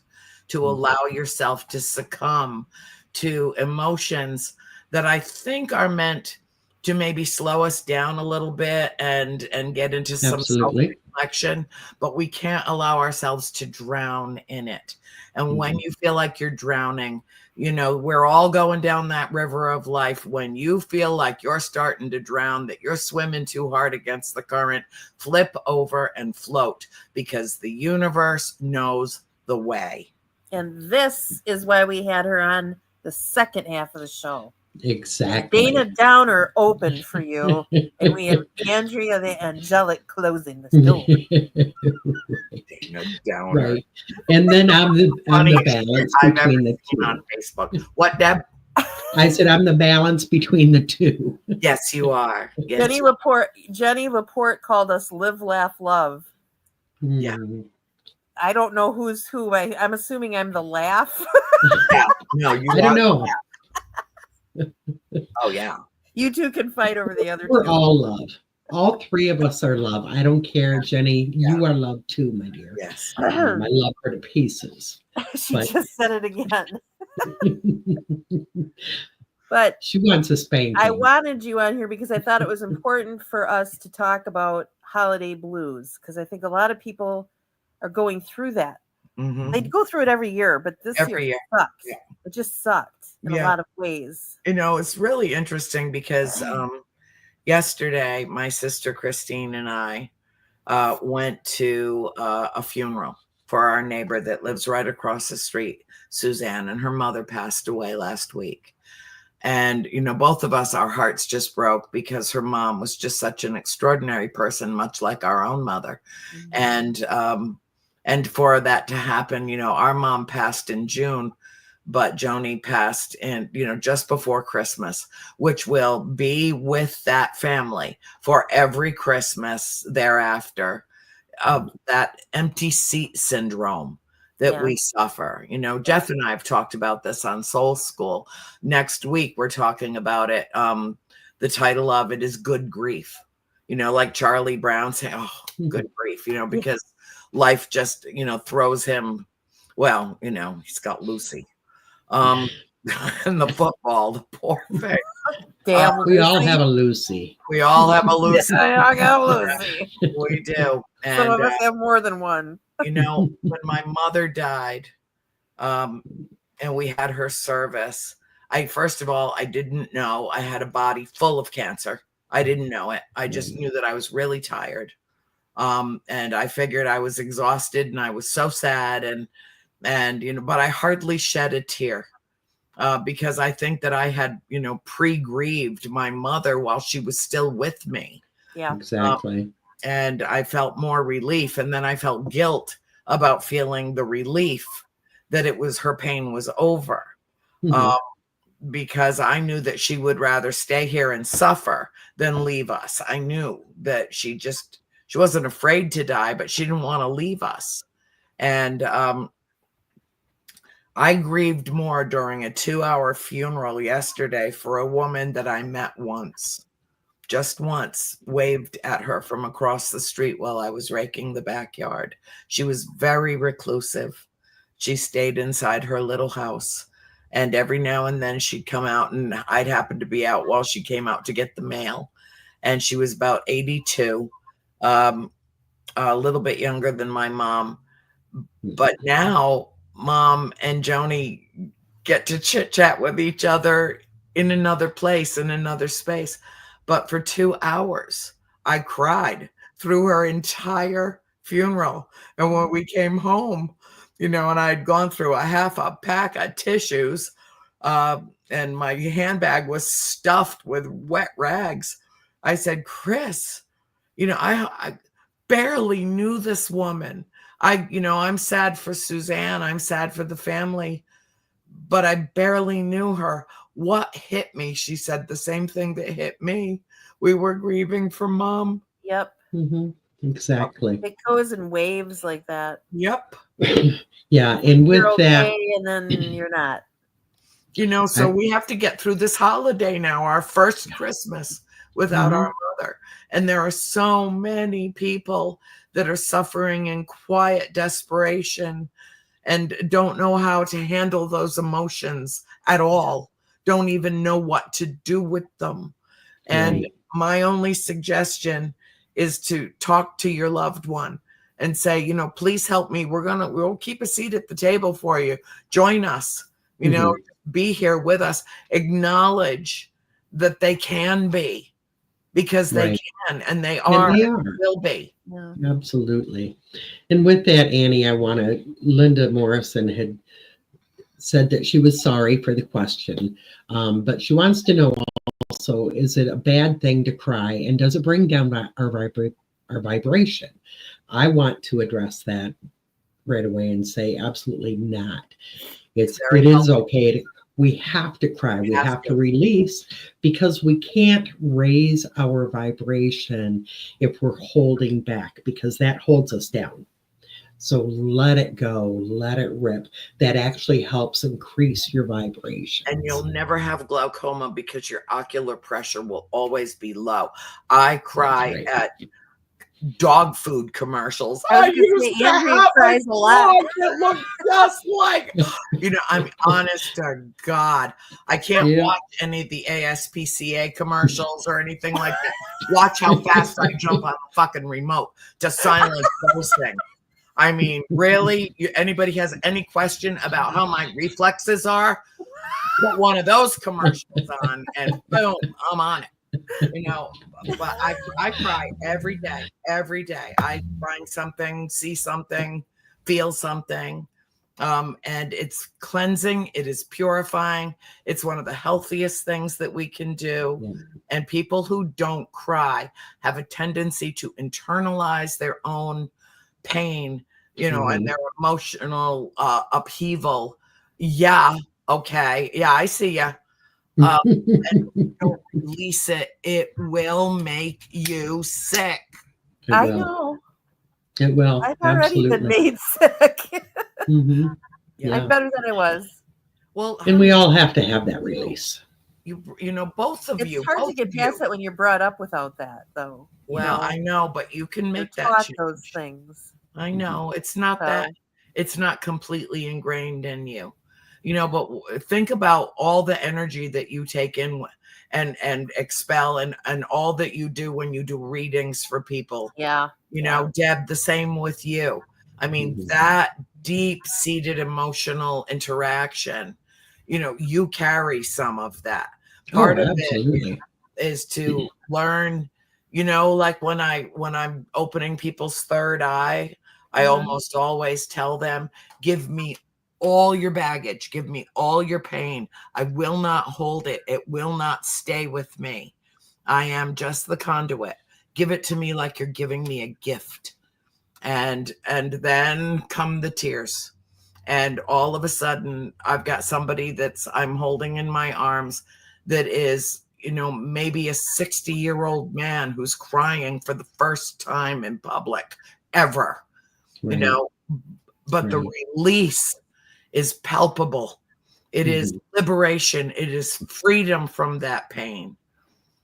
to allow yourself to succumb to emotions that I think are meant to maybe slow us down a little bit and get into some self-reflection, but we can't allow ourselves to drown in it. And when you feel like you're drowning, you know, we're all going down that river of life. When you feel like you're starting to drown, that you're swimming too hard against the current, flip over and float, because the universe knows the way. And this is why we had her on the second half of the show. Exactly. Dana Downer opened for you, and we have Andrea the angelic closing the door. Dana Downer. Right. And then I'm the balance between the two. On Facebook. What, Deb? I said I'm the balance between the two. Yes, you are. Yes. Jenny Laporte called us Live, Laugh, Love. Yeah. I don't know who's who. I'm assuming I'm the laugh. Yeah. No, you I don't know. Oh, yeah. You two can fight over the other We're two. all love. All three of us are love. I don't care, Jenny. You are love too, my dear. Yes. I love her to pieces. She just said it again. But she wants a spanking. I wanted you on here because I thought it was important for us to talk about holiday blues, because I think a lot of people are going through that. They go through it every year, but this year sucks. Yeah. It just sucked in a lot of ways. You know, it's really interesting because yesterday my sister Christine and I went to a funeral for our neighbor that lives right across the street, Suzanne, and her mother passed away last week. And, you know, both of us, our hearts just broke because her mom was just such an extraordinary person, much like our own mother. And for that to happen, you know, our mom passed in June, but Joni passed in, you know, just before Christmas, which will be with that family for every Christmas thereafter, of that empty seat syndrome that we suffer. You know, Jeff and I have talked about this on Soul School. Next week, we're talking about it. The title of it is Good Grief. You know, like Charlie Brown saying, oh, good grief, you know, because life just, you know, throws him, well, you know, he's got Lucy. And the football, the poor thing. Damn, we all have a Lucy. We all have a Lucy. I got Lucy. We do. And, some of us have more than one. You know, when my mother died, and we had her service, first of all, I didn't know I had a body full of cancer. I didn't know it. I just knew that I was really tired. And I figured I was exhausted and I was so sad and, you know, but I hardly shed a tear, because I think that I had, you know, pre-grieved my mother while she was still with me. Yeah, exactly. And I felt more relief. And then I felt guilt about feeling the relief that her pain was over. Because I knew that she would rather stay here and suffer than leave us. I knew that she wasn't afraid to die, but she didn't want to leave us. And I grieved more during a 2-hour funeral yesterday for a woman that I met once, just once, waved at her from across the street while I was raking the backyard. She was very reclusive. She stayed inside her little house. And every now and then she'd come out and I'd happen to be out while she came out to get the mail. And she was about 82, a little bit younger than my mom. But now Mom and Joni get to chit chat with each other in another place, in another space. But for 2 hours, I cried through her entire funeral. And when we came home, you know, and I'd gone through a half a pack of tissues, and my handbag was stuffed with wet rags. I said, Chris, I barely knew this woman. I'm sad for Suzanne. I'm sad for the family, but I barely knew her. What hit me? She said the same thing that hit me. We were grieving for Mom. Yep. Exactly. It goes in waves like that. Yep. Yeah. And with you're okay, that, and then you're not. So we have to get through this holiday now, our first Christmas without our mother. And there are so many people that are suffering in quiet desperation and don't know how to handle those emotions at all, don't even know what to do with them. And my only suggestion is to talk to your loved one and say, please help me. We'll keep a seat at the table for you. Join us, be here with us. Acknowledge that they can be, because they can, and they are, will be. Yeah. Absolutely. And with that, Annie, Linda Morrison had said that she was sorry for the question, but she wants to know also, is it a bad thing to cry, and does it bring down our vibration? I want to address that right away and say absolutely not. It is okay. We have to cry. We have to release, because we can't raise our vibration if we're holding back, because that holds us down. So let it go, let it rip. That actually helps increase your vibration. And you'll never have glaucoma because your ocular pressure will always be low. I cry at dog food commercials. I used to have a dog that looked just like, I'm honest to God. I can't watch any of the ASPCA commercials or anything like that. Watch how fast I jump on the fucking remote to silence those things. I mean, really, anybody has any question about how my reflexes are? Put one of those commercials on and boom, I'm on it. But I cry every day. I find something, see something, feel something. And it's cleansing. It is purifying. It's one of the healthiest things that we can do. Yeah. And people who don't cry have a tendency to internalize their own pain, and their emotional upheaval. Yeah. Okay. Yeah, I see ya. And don't release it. It will make you sick. I know. It will. I've already been made sick. Yeah. I'm better than I was. Well, and we all have to have that release. Both of you. It's hard to get past that when you're brought up without that, though. Well, I know, but you can make that change. Those things. I know. It's not that. It's not completely ingrained in you. But think about all the energy that you take in and expel and all that you do when you do readings for people. Yeah. Deb, the same with you. I mean, that deep-seated emotional interaction, you carry some of that. Part of it is to learn, like when I'm opening people's third eye, I almost always tell them, give me all your baggage, give me all your pain. I will not hold it. It will not stay with me. I am just the conduit. Give it to me like you're giving me a gift. And then come the tears. And all of a sudden, I've got somebody I'm holding in my arms that is, maybe a 60-year-old man who's crying for the first time in public ever, but the release is palpable. It is liberation. It is freedom from that pain.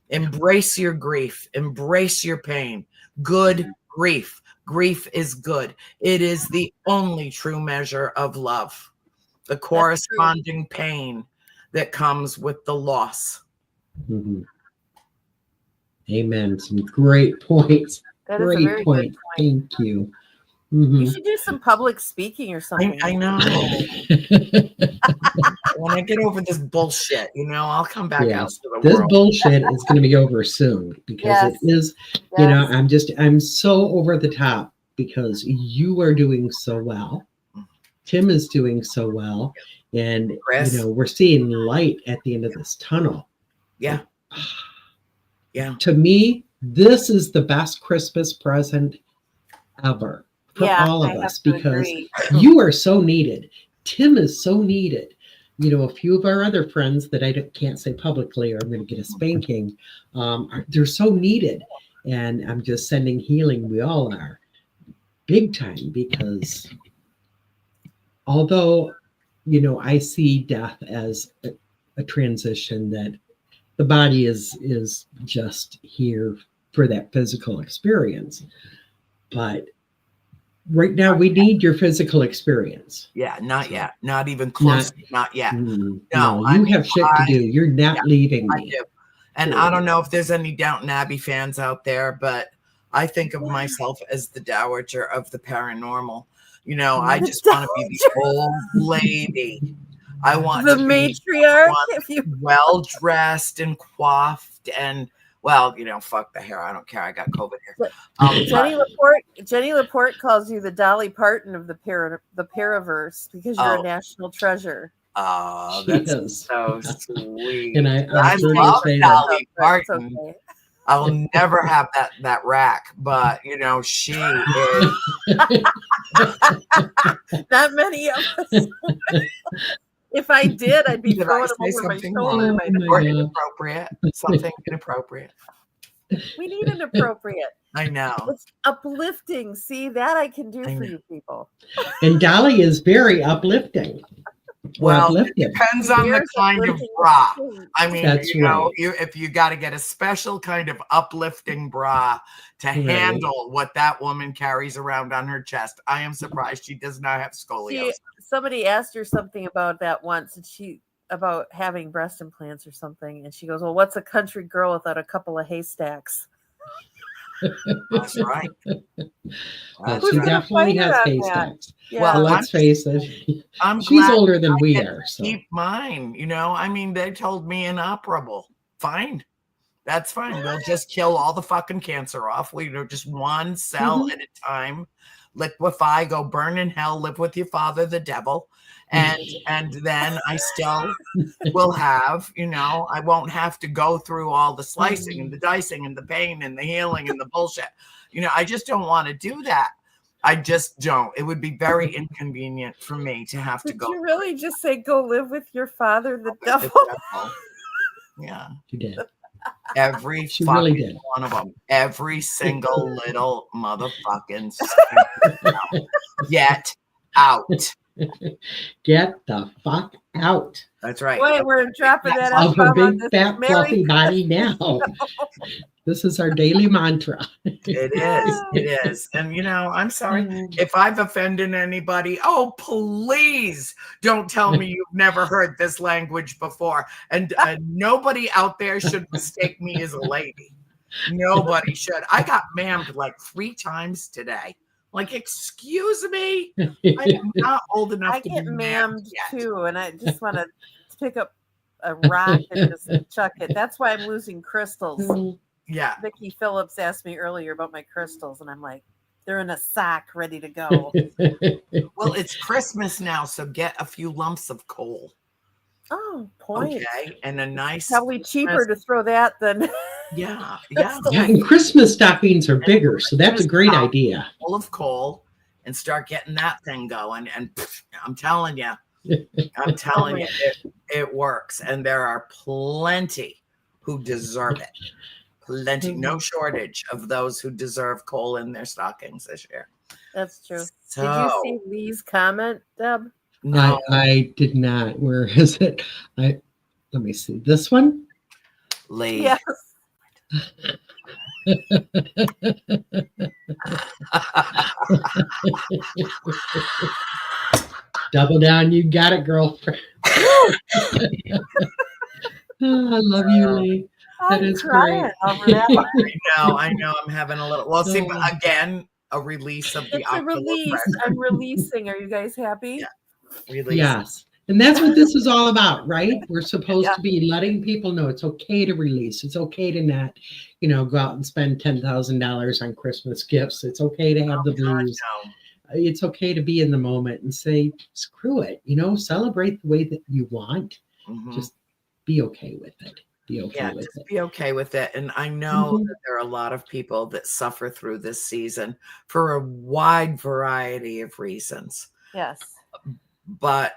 Embrace your grief. Embrace your pain. Good grief. Grief is good. It is the only true measure of love. The corresponding pain that comes with the loss. Amen. Some great points. That is a very good point. Thank you. You should do some public speaking or something. I know. When I get over this bullshit, I'll come back out to the world. This bullshit is going to be over soon, because it is, I'm so over the top, because you are doing so well. Tim is doing so well. And, Chris? we're seeing light at the end of this tunnel. Yeah. Yeah. To me, this is the best Christmas present ever for all of us, because you are so needed. Tim is so needed. A few of our other friends that I can't say publicly, or I'm going to get a spanking, they're so needed. And I'm just sending healing. We all are, big time, because although, I see death as a transition, that the body is just here for that physical experience. But right now, we need your physical experience. Yeah, not yet. Not even close. Not yet. No, you have shit to do. You're not leaving me. I do. And I don't know if there's any Downton Abbey fans out there, but I think of myself as the dowager of the paranormal. I just want to be the old lady. I want the to matriarch, be well dressed and coiffed, and fuck the hair. I don't care. I got COVID hair. Jenny Laporte calls you the Dolly Parton of the Paraverse, because you're a national treasure. Oh, that's so sweet. And I love Dolly Parton. Okay. I'll never have that rack, but she is. Not many of us. If I did, I'd be throwing them over my shoulder. Or inappropriate. Something inappropriate. We need an appropriate. I know. It's uplifting. See, that I can do for you people. And Dolly is very uplifting. Well, it depends on the kind of bra. I mean, if you got to get a special kind of uplifting bra to handle what that woman carries around on her chest. I am surprised she does not have scoliosis. Somebody asked her something about that once, and about having breast implants or something, and she goes, "Well, what's a country girl without a couple of haystacks?" That's right. She definitely has haystacks. Yeah. Well, let's face it. She's older than we are. So. Keep mine. I mean, they told me inoperable. Fine. That's fine. We'll just kill all the fucking cancer off. Just one cell at a time. Liquefy, go burn in hell, live with your father, the devil. And then I still will have, I won't have to go through all the slicing and the dicing and the pain and the healing and the bullshit. I just don't want to do that. I just don't. It would be very inconvenient for me to have to go. Did you really just say go live with your father, the devil? Yeah. You did. Every she fucking really did. One of them. Every single little motherfucking get out. Get the fuck out. That's right. Wait, we're dropping that of her big fat fluffy body now. This is our daily mantra. It is. And I'm sorry if I've offended anybody. Oh, please don't tell me you've never heard this language before. And nobody out there should mistake me as a lady. Nobody should. I got ma'amed like 3 times today. Like, excuse me, I am not old enough to get be ma'amed too, and I just want to pick up a rock and just chuck it. That's why I'm losing crystals. Yeah. Vicki Phillips asked me earlier about my crystals, and I'm like, they're in a sack ready to go. Well, it's Christmas now, so get a few lumps of coal. Oh, point. Okay, and a nice. Probably cheaper to throw that than. Yeah. And Christmas stockings are bigger, so that's a great idea. Full of coal, and start getting that thing going. And I'm telling you, it works. And there are plenty who deserve it. Plenty, no shortage of those who deserve coal in their stockings this year. That's true. So, did you see Lee's comment, Deb? No, I did not. Where is it? Let me see. This one? Lee. Yes. Double down. You got it, girlfriend. I love you, Lee. That is great. Over that. I know. I'm having a little. Well, see, but again, a release of the. It's a release. I'm releasing. Are you guys happy? Yeah. Release. Yes. And that's what this is all about, right? We're supposed to be letting people know it's okay to release. It's okay to not, go out and spend $10,000 on Christmas gifts. It's okay to have the blues. it's okay to be in the moment and say, screw it, celebrate the way that you want. Just be okay with it. Be okay with it. Be okay with it. And I know that there are a lot of people that suffer through this season for a wide variety of reasons. Yes. But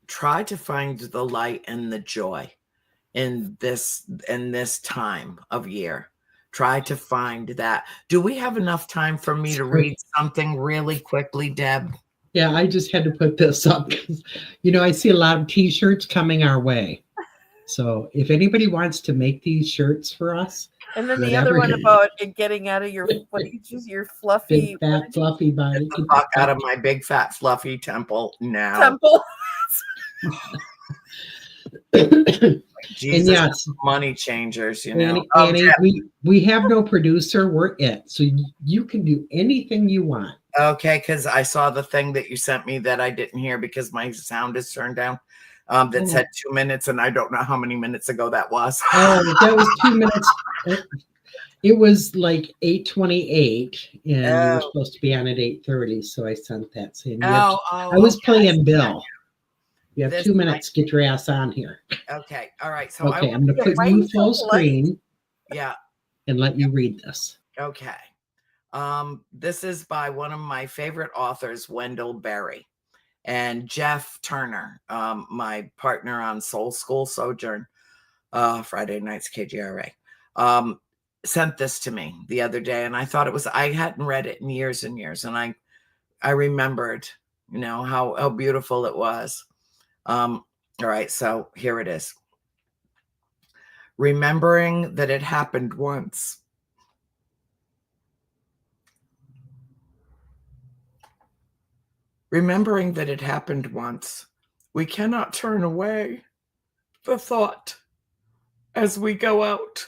try to find the light and the joy in this time of year. Try to find that. Do we have enough time for me to read something really quickly, Deb? Yeah, I just had to put this up because, I see a lot of t-shirts coming our way. So if anybody wants to make these shirts for us. And then the other one about it getting out of your, what did you choose, your fluffy. Big fat fluffy body. Get the fuck out of my big fat fluffy temple now. Temple. Jesus, and yes, money changers, Annie, we have no producer. We're it. So you can do anything you want. Okay, because I saw the thing that you sent me that I didn't hear because my sound is turned down. That said 2 minutes, and I don't know how many minutes ago that was. Oh, that was 2 minutes. It was like 8:28, and you were supposed to be on at 8:30. So I sent that saying, I was playing Bill. You have 2 minutes. Get your ass on here. Okay. All right. So I'm going to put you full screen. Yeah. And let you read this. Okay. This is by one of my favorite authors, Wendell Berry, and Jeff Turner, my partner on Soul School Sojourn, Friday nights KGRA, sent this to me the other day, and I thought I hadn't read it in years and years, and I remembered, how beautiful it was. All right, so here it is. Remembering that it happened once. Remembering that it happened once, we cannot turn away the thought as we go out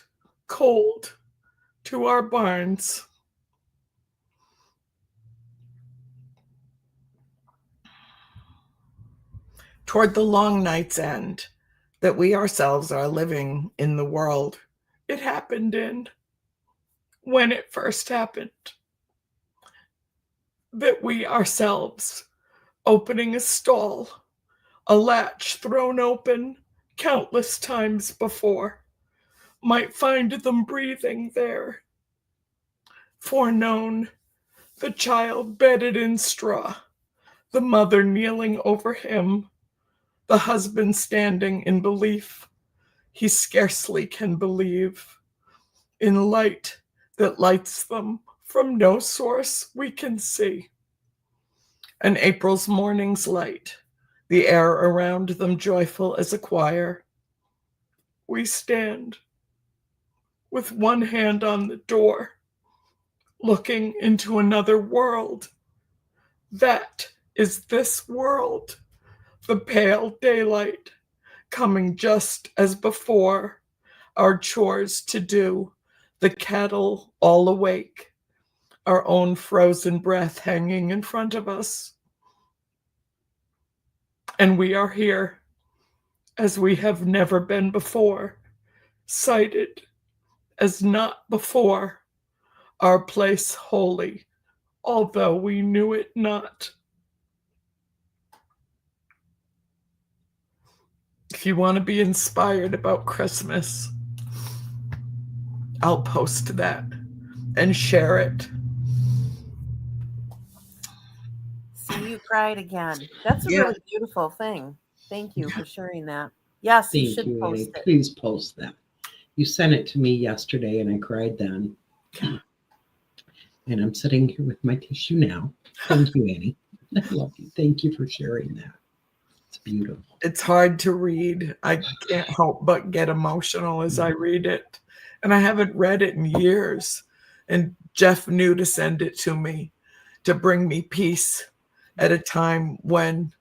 cold to our barns. Toward the long night's end that we ourselves are living in the world it happened in, when it first happened, that we ourselves, opening a stall, a latch thrown open countless times before, might find them breathing there. Foreknown, the child bedded in straw, the mother kneeling over him, the husband standing in belief he scarcely can believe, in light that lights them from no source we can see. An April's morning's light, the air around them joyful as a choir. We stand with one hand on the door, looking into another world. That is this world, the pale daylight, coming just as before, our chores to do, the cattle all awake, our own frozen breath hanging in front of us. And we are here, as we have never been before, sighted as not before, our place holy, although we knew it not. If you want to be inspired about Christmas, I'll post that and share it. See, you cried again. That's a really beautiful thing. Thank you for sharing that. Yes, you should post it. Please post that. You sent it to me yesterday, and I cried then. And I'm sitting here with my tissue now. Thank you, Annie. I love you. Thank you for sharing that. It's beautiful. It's hard to read. I can't help but get emotional as I read it. And I haven't read it in years. And Jeff knew to send it to me to bring me peace at a time when,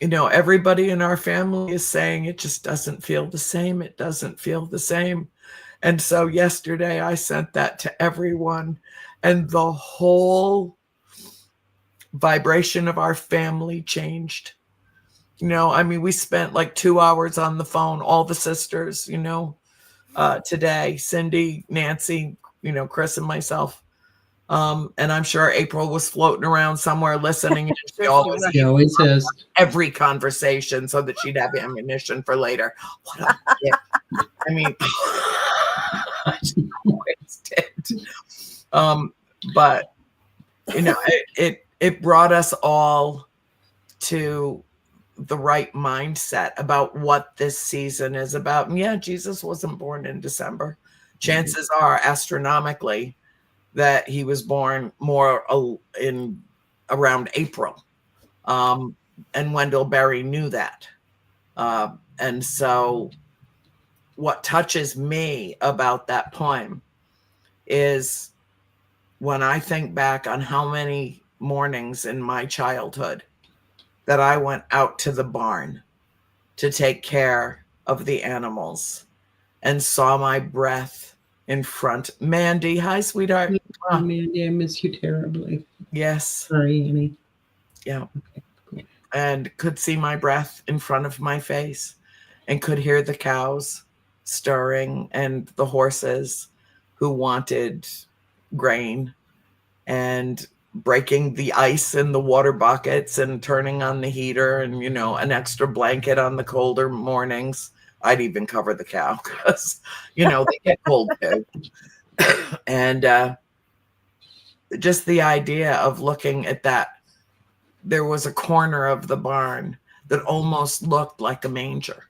everybody in our family is saying it just doesn't feel the same. It doesn't feel the same. And so yesterday I sent that to everyone, and the whole vibration of our family changed. We spent like 2 hours on the phone, all the sisters, today, Cindy, Nancy, Chris and myself, And I'm sure April was floating around somewhere listening. And she Sure always was. She always is. every conversation so that she'd have ammunition for later. What a dick. I mean, she always did. But you know, it brought us all to the right mindset about what this season is about. And yeah, Jesus wasn't born in December. Chances are astronomically that he was born more in around April. And Wendell Berry knew that. And so what touches me about that poem is when I think back on how many mornings in my childhood that I went out to the barn to take care of the animals and saw my breath in front. Mandy, hi, sweetheart. Mandy, I miss you terribly. Yes. Sorry, Annie. Yeah. Okay, cool. And could see my breath in front of my face and could hear the cows stirring and the horses who wanted grain and breaking the ice in the water buckets and turning on the heater and, you know, an extra blanket on the colder mornings. I'd even cover the cow because, you know, they get cold too. And just the idea of looking at that, there was a corner of the barn that almost looked like a manger.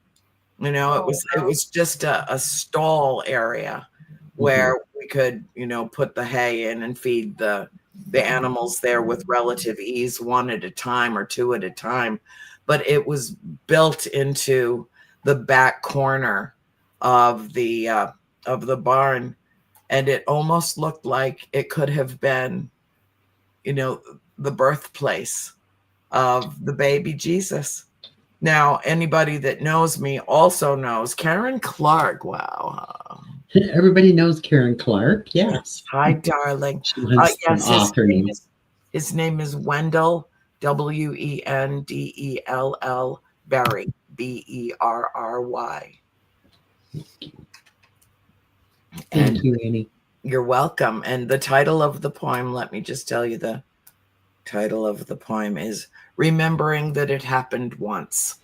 You know, it was just a stall area where we could, you know, put the hay in and feed the animals there with relative ease, one at a time or two at a time. But it was built into the back corner of the barn, and it almost looked like it could have been, you know, the birthplace of the baby Jesus. Now, anybody that knows me also knows Karen Clark. Wow. Everybody knows Karen Clark. Yes. Hi, darling. She was the Yes, author name. his name is Wendell, Wendell Berry, Berry. Thank you, Annie. You're welcome. And the title of the poem, let me just tell you the title of the poem is Remembering That It Happened Once.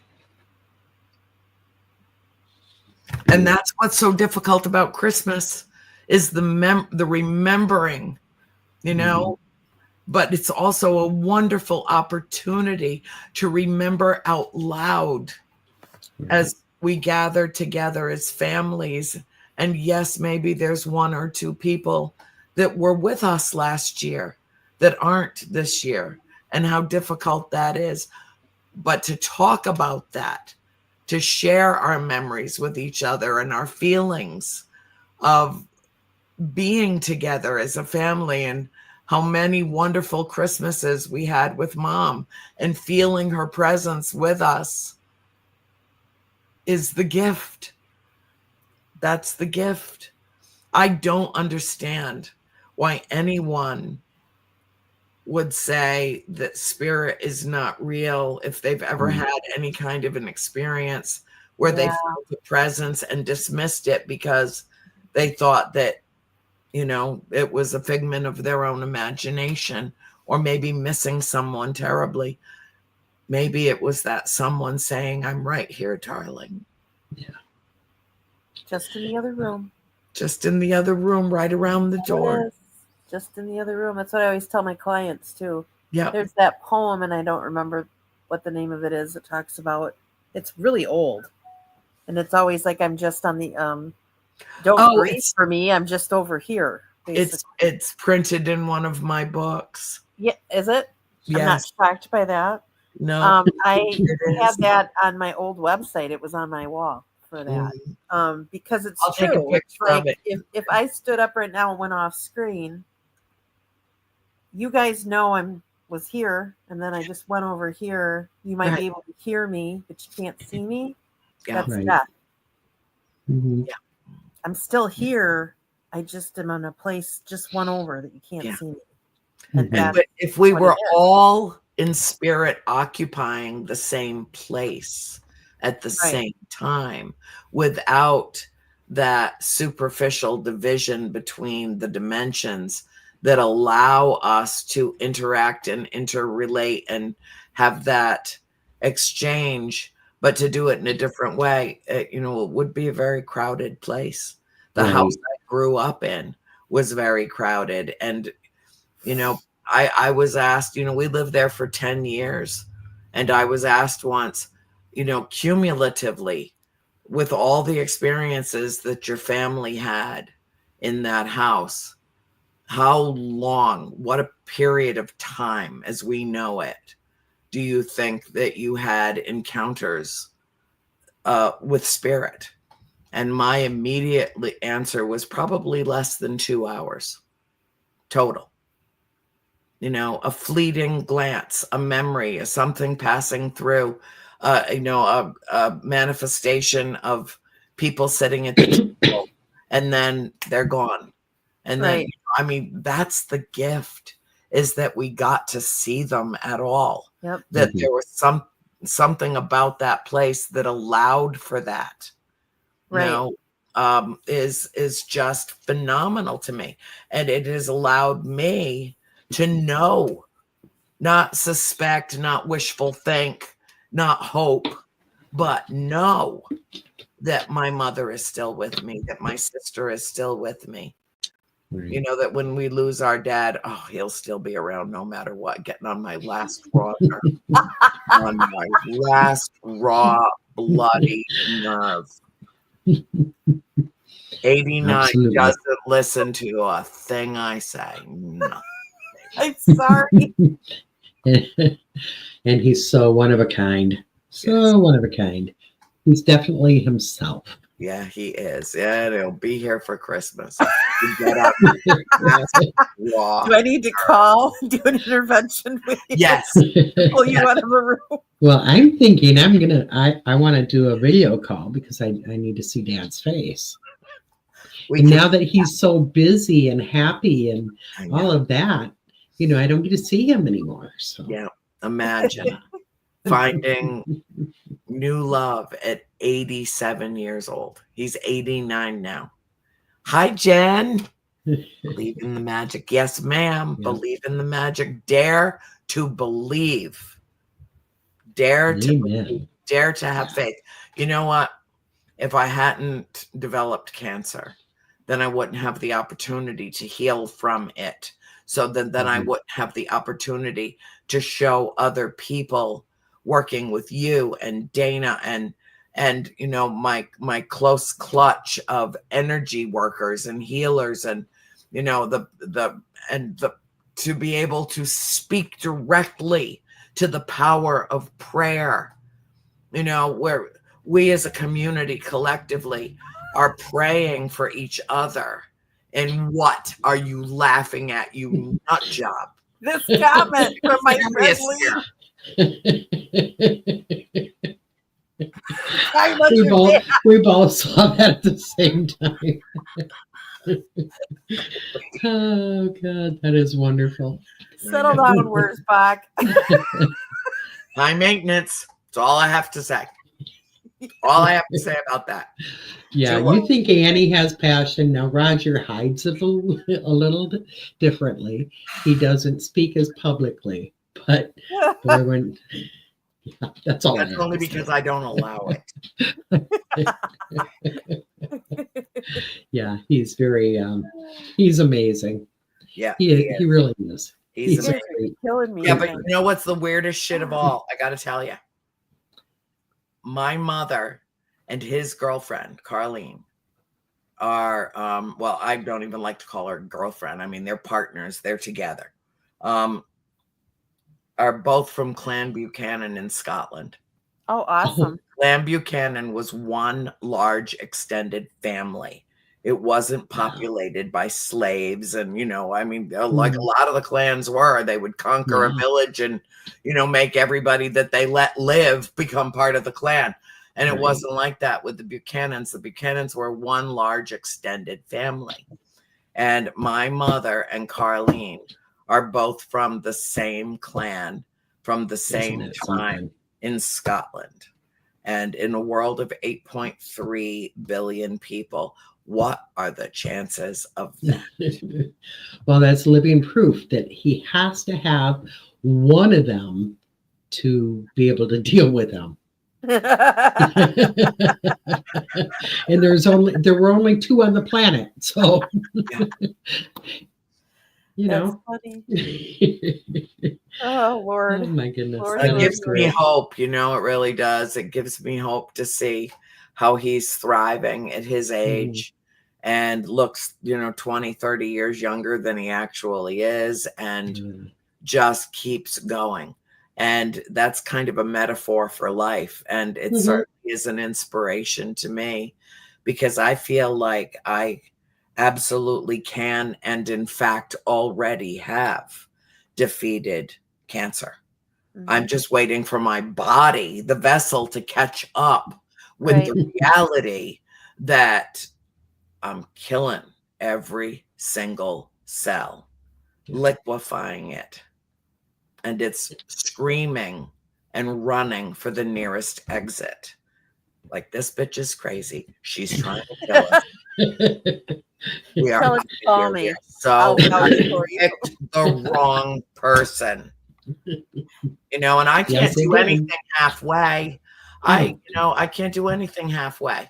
And that's what's so difficult about Christmas is the remembering, you know, but it's also a wonderful opportunity to remember out loud as we gather together as families. And yes, maybe there's one or two people that were with us last year that aren't this year, and how difficult that is. But to talk about that, to share our memories with each other and our feelings of being together as a family, and how many wonderful Christmases we had with Mom, and feeling her presence with us is the gift. That's the gift. I don't understand why anyone would say that spirit is not real if they've ever had any kind of an experience where they felt the presence and dismissed it because they thought that, you know, it was a figment of their own imagination, or maybe missing someone terribly. Maybe it was that someone saying, I'm right here, darling. Yeah. Just in the other room. Just in the other room, right around the door. Yes. Just in the other room. That's what I always tell my clients too. Yeah. There's that poem, and I don't remember what the name of it is. It talks about, it's really old, and it's always like I'm just on the don't breathe for me. I'm just over here. Basically. It's printed in one of my books. Yeah, is it? Yes. I'm not shocked by that. No, I had that on my old website. It was on my wall for that. Because it's I'll true. take a picture of it. If I stood up right now and went off screen, you guys know I was here, and then I just went over here. You might be able to hear me, but you can't see me. Yeah. That's death. Yeah. I'm still here. I just am in a place just one over that you can't see me. And but if we were all in spirit occupying the same place at the same time, without that superficial division between the dimensions, that allow us to interact and interrelate and have that exchange, but to do it in a different way. It would be a very crowded place. The house I grew up in was very crowded. And, I was asked, we lived there for 10 years. And I was asked once, cumulatively, with all the experiences that your family had in that house, how long, what a period of time as we know it, do you think that you had encounters with spirit? And my immediate answer was probably less than 2 hours total. A fleeting glance, a memory, something passing through, a manifestation of people sitting at the table, and then they're gone. And then, that's the gift, is that we got to see them at all. Yep. That there was something about that place that allowed for that. Right. Is just phenomenal to me. And it has allowed me to know, not suspect, not wishful think, not hope, but know that my mother is still with me, that my sister is still with me. Right. That when we lose our dad, he'll still be around no matter what, getting on my last raw nerve. On my last raw, bloody nerve. 89 Absolutely. doesn't listen to a thing I say. No. I'm sorry. And he's so one of a kind. One of a kind. He's definitely himself. Yeah, he is. Yeah, and he'll be here for Christmas. Get up. Do I need to call, do an intervention with you? Yes. Pull you out of a room? Well, I'm thinking I want to do a video call because I need to see Dad's face. Now that he's so busy and happy and all of that, I don't get to see him anymore. So yeah, imagine finding new love at 87 years old. He's 89 now. Hi, Jen. Believe in the magic. Yes, ma'am. Yeah. Believe in the magic. Dare to believe. Dare to believe. Dare to have faith. You know what? If I hadn't developed cancer, then I wouldn't have the opportunity to heal from it. So then I wouldn't have the opportunity to show other people, working with you and Dana and my close clutch of energy workers and healers, and to be able to speak directly to the power of prayer, where we as a community collectively are praying for each other. And what are you laughing at, you nut job? This comment from my friend we both saw that at the same time. Oh God, that is wonderful. Settle down, Wurzbach. High maintenance. That's all I have to say. All I have to say about that. Yeah, you think Annie has passion. Now Roger hides it a little differently. He doesn't speak as publicly, but when that's all. That's only because I don't allow it. Yeah, he's very he's amazing. Yeah, he really is. He's killing me. Yeah, but you know what's the weirdest shit of all? I got to tell you. My mother and his girlfriend, Carlene, are, well, I don't even like to call her girlfriend. I mean, they're partners. They're together. Are both from Clan Buchanan in Scotland. Oh, awesome. Clan Buchanan was one large extended family. It wasn't populated by slaves. And, like a lot of the clans were, they would conquer a village and, make everybody that they let live become part of the clan. And it wasn't like that with the Buchanans. The Buchanans were one large extended family. And my mother and Carlene are both from the same clan, from the same time in Scotland. And in a world of 8.3 billion people, What are the chances of that? Well, that's living proof that he has to have one of them to be able to deal with them. And there were only 2 on the planet, so Yeah. you That's know. funny. Oh Lord. Oh my goodness, Lord, that It was gives me great. hope, you know, it really does. It gives me hope to see how he's thriving at his age and looks, you know, 20, 30 years younger than he actually is, and just keeps going. And that's kind of a metaphor for life. And it certainly is an inspiration to me, because I feel like I absolutely can, and in fact already have defeated cancer. I'm just waiting for my body, the vessel, to catch up with Right. the reality that I'm killing every single cell, liquefying it, and it's screaming and running for the nearest exit. Like, this bitch is crazy. She's trying to kill us. We are Tell her out to of call here. me. We are so I'll vouch I for you. picked the wrong person. You know, and I can't Yes, do again. anything halfway. I can't do anything halfway.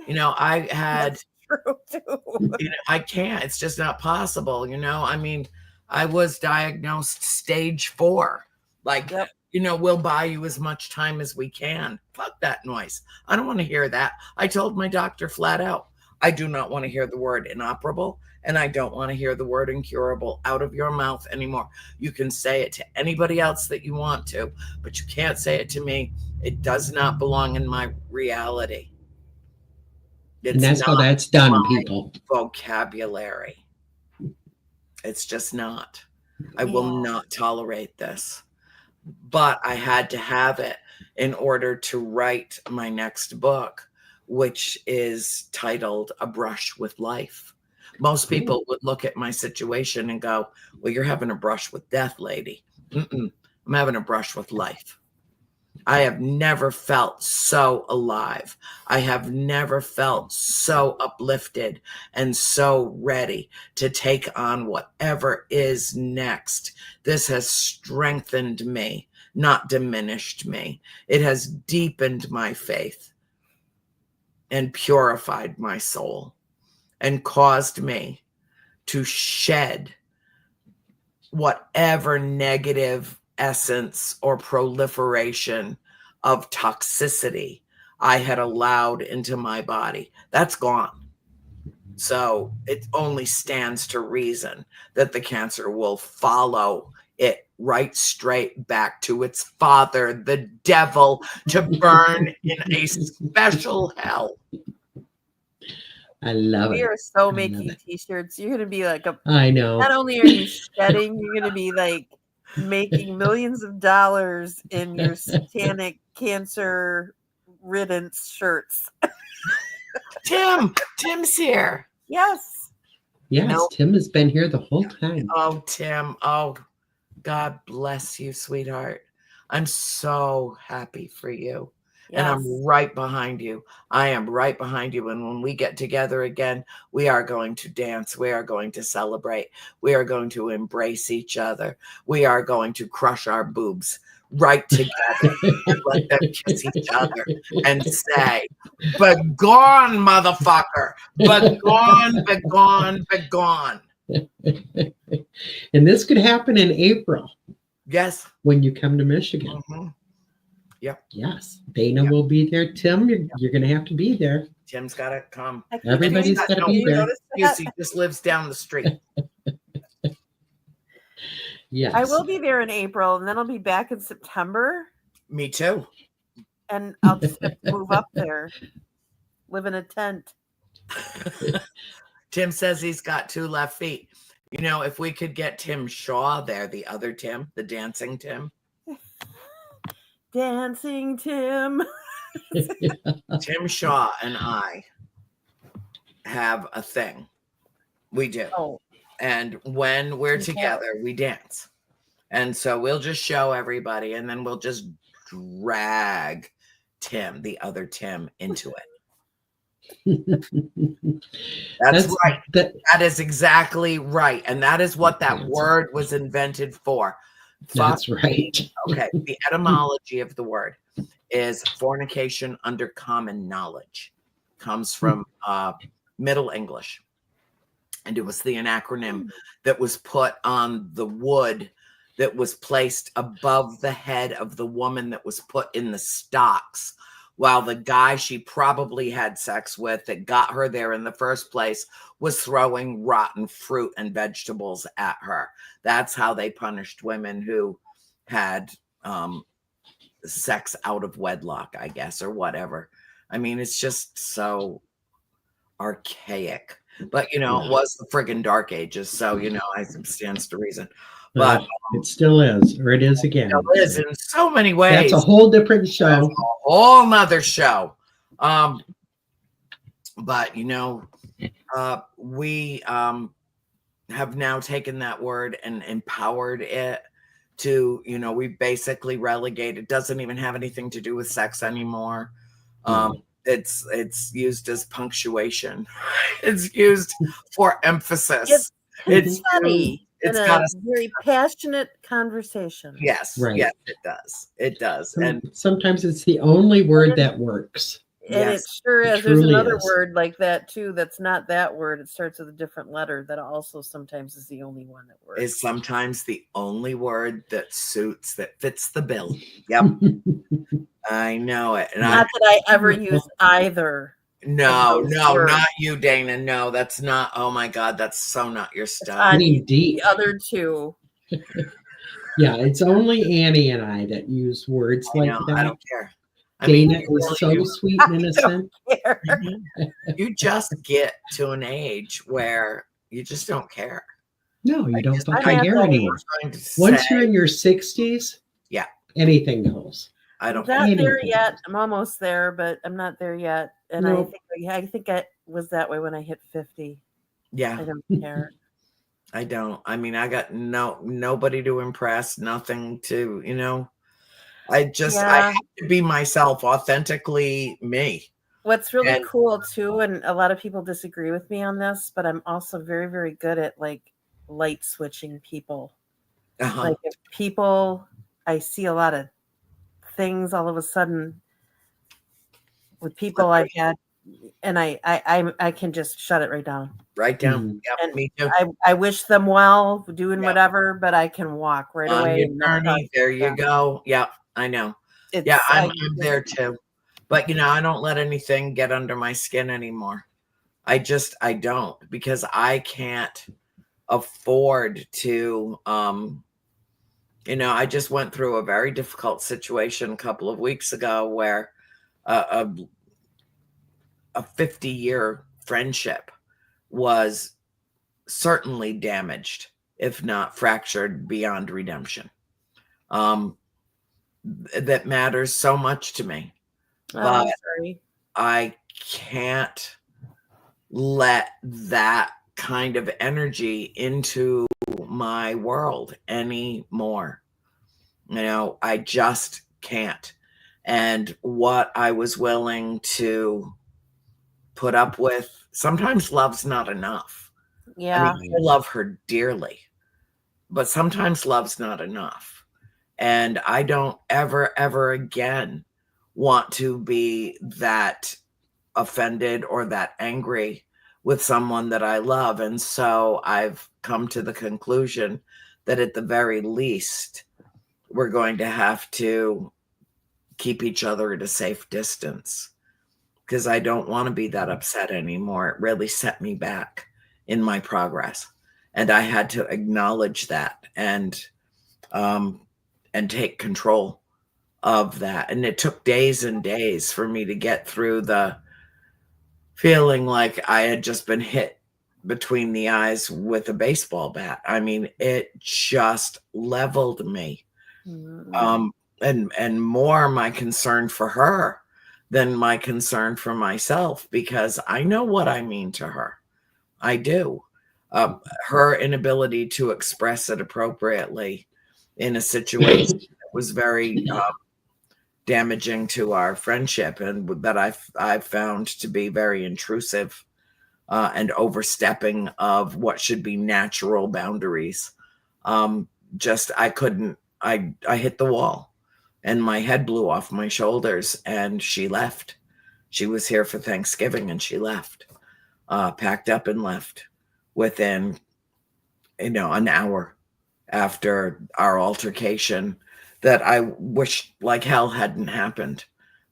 You know, I had, That's true too. you know, I can't. It's just not possible. You know, I mean, I was diagnosed stage 4. Like, Yep. you know, we'll buy you as much time as we can. Fuck that noise. I don't want to hear that. I told my doctor flat out, I do not want to hear the word inoperable, and I don't want to hear the word incurable out of your mouth anymore. You can say it to anybody else that you want to, but you can't say it to me. It does not belong in my reality. And that's how that's done, people. Vocabulary. It's just not. I will not tolerate this. But I had to have it in order to write my next book, which is titled A Brush with Life. Most people would look at my situation and go, well, you're having a brush with death, lady. I'm having a brush with life. I have never felt so alive. I have never felt so uplifted and so ready to take on whatever is next. This has strengthened me, not diminished me. It has deepened my faith and purified my soul and caused me to shed whatever negative essence or proliferation of toxicity I had allowed into my body. That's gone. So it only stands to reason that the cancer will follow it right straight back to its father, the devil, to burn in a special hell. I love We it. are so making t-shirts. You're gonna be like I know. not only are you shedding, you're gonna be like making millions of dollars in your satanic cancer riddance shirts. Tim's here. Yes. Yes, Nope. Tim has been here the whole time. Oh, Tim. Oh, God bless you, sweetheart. I'm so happy for you. And Yes. I'm right behind you. I am right behind you. And when we get together again, we are going to dance. We are going to celebrate. We are going to embrace each other. We are going to crush our boobs right together and let them kiss each other and say, "Begone, motherfucker. Begone, begone, begone." And this could happen in April Yes. when you come to Michigan. Yep. Yes. Dana will be there. Tim, you're going to have to be there. Tim's got to come. Everybody's got to be there. He just lives down the street. Yes. I will be there in April, and then I'll be back in September. Me too. And I'll just have to move up there, live in a tent. Tim says he's got 2 left feet. You know, if we could get Tim Shaw there, the other Tim, the dancing Tim. Dancing Tim. Tim Shaw and I have a thing. We do. Oh. And when we're together, we dance. And so we'll just show everybody, and then we'll just drag Tim, the other Tim, into it. That's right. That, That is exactly right. And that is what that word was invented for. that's right. Okay. The etymology of the word is fornication under common knowledge. Comes from Middle English. And it was the acronym that was put on the wood that was placed above the head of the woman that was put in the stocks, while the guy she probably had sex with that got her there in the first place was throwing rotten fruit and vegetables at her. That's how they punished women who had sex out of wedlock, I guess, or whatever. I mean, it's just so archaic. But it was the friggin' dark ages, so I stands to reason. But it still is, or it is again. It is in so many ways. That's a whole different show. That's a whole nother show. But we have now taken that word and empowered it to, we basically relegated. It doesn't even have anything to do with sex anymore. It's used as punctuation. It's used for emphasis. It's funny. It's got a very passionate conversation. Yes, right. Yes, it does. It does. And sometimes it's the only word that works. And it sure is. There's another word like that too. That's not that word. It starts with a different letter. That also sometimes is the only one that works. Is sometimes the only word that suits, that fits the bill. Yep. I know it. And not that I ever use either. No, not you, Dana. No, that's not. Oh my God, that's so not your style. The other two. Yeah, it's only Annie and I that use words like that. I don't care. Dana is so sweet and innocent. You just get to an age where you just don't care. No, you don't fucking care anymore. Once you're in your 60s, yeah, anything goes. I don't. I'm not there yet. I'm almost there, but I'm not there yet. And I think I was that way when I hit 50. Yeah, I don't care. I don't. I mean, I got nobody to impress, nothing to, I have to be myself, authentically me. What's really cool too, and a lot of people disagree with me on this, but I'm also very, very good at like light switching people. Like if people, I see a lot of things all of a sudden with people I've had, and I can just shut it right down. Right down. Yep, me too. I wish them well, doing whatever, but I can walk right away. There you go. Yeah, I know. I'm there too. But I don't let anything get under my skin anymore. I don't, because I can't afford to I just went through a very difficult situation a couple of weeks ago where a 50-year friendship was certainly damaged, if not fractured beyond redemption. That matters so much to me. But I can't let that kind of energy into my world anymore. I just can't. And what I was willing to put up with, sometimes love's not enough. Yeah. I love her dearly, but sometimes love's not enough. And I don't ever again want to be that offended or that angry with someone that I love. And so I've come to the conclusion that at the very least, we're going to have to keep each other at a safe distance, because I don't want to be that upset anymore. It really set me back in my progress. And I had to acknowledge that and take control of that. And it took days and days for me to get through the feeling like I had just been hit between the eyes with a baseball bat. I mean, it just leveled me. And more my concern for her than my concern for myself, because I know what I mean to her. I do. Her inability to express it appropriately in a situation that was very damaging to our friendship, and that I've found to be very intrusive and overstepping of what should be natural boundaries. Just I couldn't. I hit the wall, and my head blew off my shoulders, and she left. She was here for Thanksgiving, and she left, packed up and left within, an hour after our altercation that I wish like hell hadn't happened,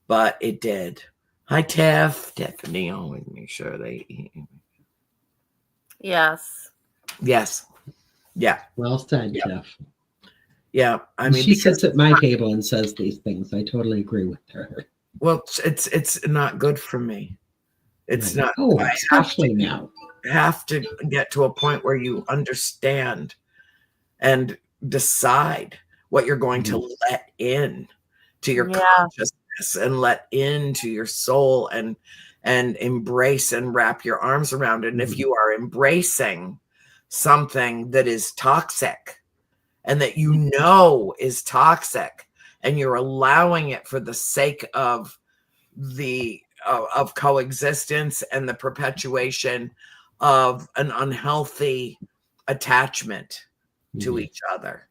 but it did. Hi, Tiffany. Always make sure they eat. Yes. Yes. Yeah. Well said, Yeah. Jeff. Yeah. I mean, she sits at my table and says these things. I totally agree with her. Well, it's not good for me. It's Right. not. Oh, especially now. Have to get to a point where you understand and decide what you're going to let in to your consciousness and let into your soul and embrace and wrap your arms around it. And if you are embracing something that is toxic and that is toxic, and you're allowing it for the sake of the of coexistence and the perpetuation of an unhealthy attachment to each other.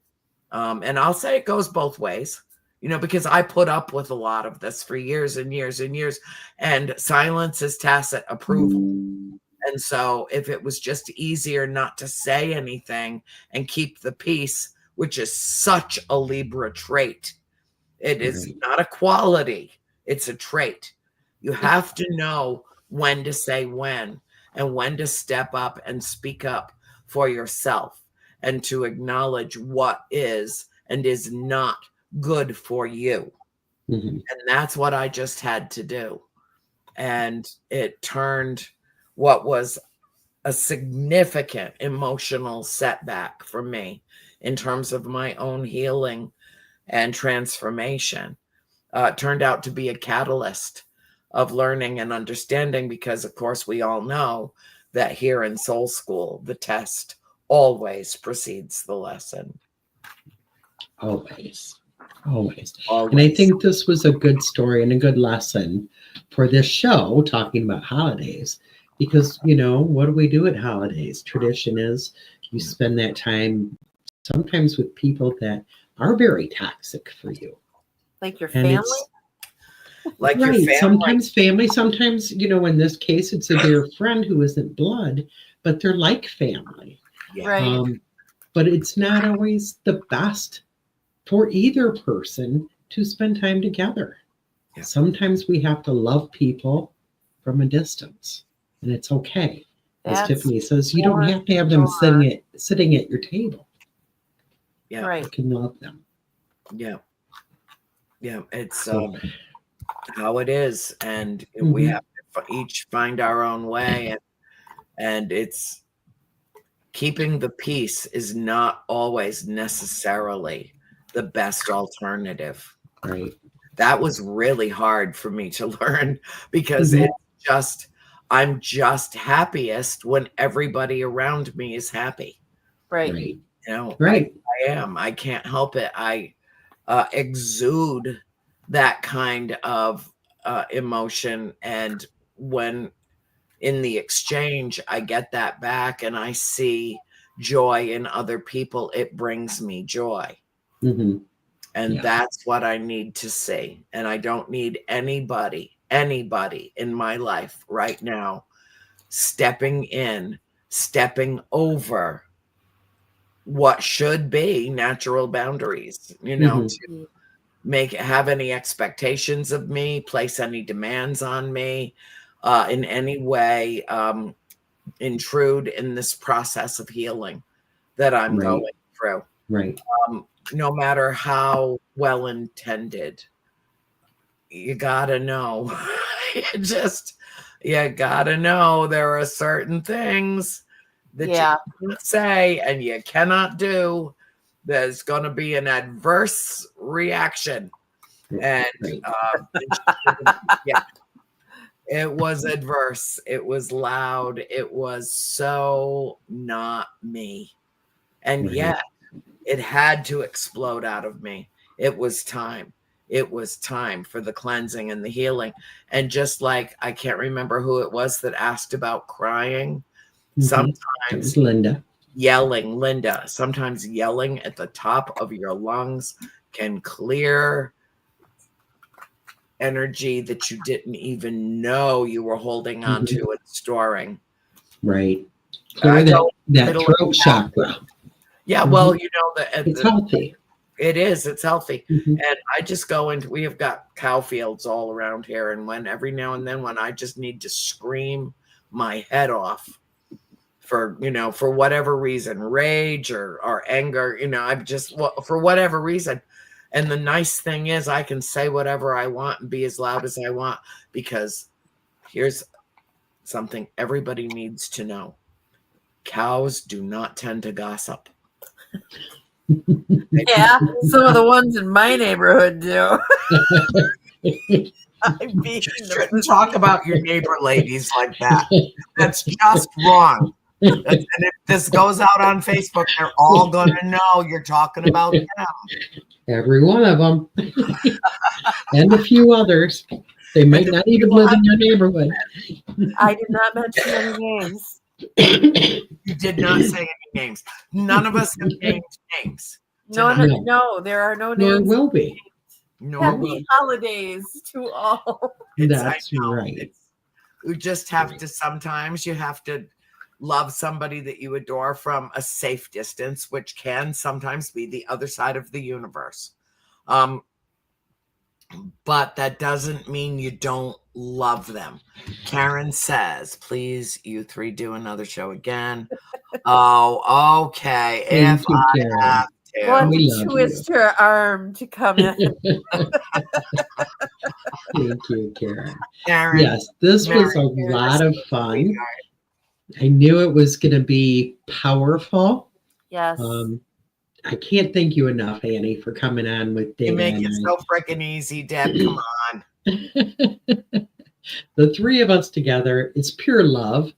And I'll say it goes both ways, because I put up with a lot of this for years and years and years, and silence is tacit approval. And so if it was just easier not to say anything and keep the peace, which is such a Libra trait, it is not a quality, it's a trait. You have to know when to say when, and when to step up and speak up for yourself, and to acknowledge what is and is not good for you. And that's what I just had to do. And it turned what was a significant emotional setback for me in terms of my own healing and transformation. Turned out to be a catalyst of learning and understanding, because of course we all know that here in Soul School, the test always precedes the lesson. Always. And I think this was a good story and a good lesson for this show, talking about holidays, because, what do we do at holidays? Tradition is you spend that time sometimes with people that are very toxic for you. Like your family? Like your family. Sometimes family, sometimes, in this case, it's a dear friend who isn't blood, but they're like family. Yeah. Right. But it's not always the best for either person to spend time together. Yeah. Sometimes we have to love people from a distance, and it's okay. As Tiffany says, you don't have to have them sitting at your table. Yeah. Right. You can love them. Yeah. Yeah. It's how it is. And we have to each find our own way. And it's keeping the peace is not always necessarily the best alternative. Right. That was really hard for me to learn, because I'm just happiest when everybody around me is happy. Right. Right. I am. I can't help it. I exude that kind of emotion. And when in the exchange, I get that back and I see joy in other people, it brings me joy. And that's what I need to see. And I don't need anybody in my life right now stepping over what should be natural boundaries, to have any expectations of me, place any demands on me, in any way, intrude in this process of healing that I'm going through. Right. No matter how well intended, you gotta know. You gotta know there are certain things that you can't say and you cannot do. There's going to be an adverse reaction. And it was adverse. It was loud. It was so not me. And yet it had to explode out of me. It was time. it was time for the cleansing and the healing. And just like, I can't remember who it was that asked about crying. It Sometimes was Linda. Linda, sometimes yelling at the top of your lungs can clear energy that you didn't even know you were holding on to and storing. Right. Clear that throat chakra. Yeah, well, you know, it's healthy. It is. It's healthy. And I just go into, we have got cow fields all around here. And when every now and then when I just need to scream my head off for, you know, for whatever reason, rage or anger, you know, I'm just, for whatever reason. And the nice thing is I can say whatever I want and be as loud as I want, because here's something everybody needs to know. Cows do not tend to gossip. Yeah, some of the ones in my neighborhood do. I mean, shouldn't talk about your neighbor ladies like that. That's just wrong. And if this goes out on Facebook, they're all going to know you're talking about them. Every one of them. And a few others. They might not even live in your neighborhood. I did not mention any names. You did not say any names. None of us have named names. No, there are no names. There will be. Happy holidays to all. That's right. You just have to, sometimes you have to love somebody that you adore from a safe distance, which can sometimes be the other side of the universe. But that doesn't mean you don't love them. Karen says, please, you three do another show again. Oh, okay. Thank you, Karen. What to twist her arm to come in. Thank you, Karen. Karen. Yes, this was a lot of fun. I knew it was going to be powerful. Yes. I can't thank you enough, Annie, for coming on with Dana. You make it so freaking easy, Deb. Come on. The three of us together, it's pure love.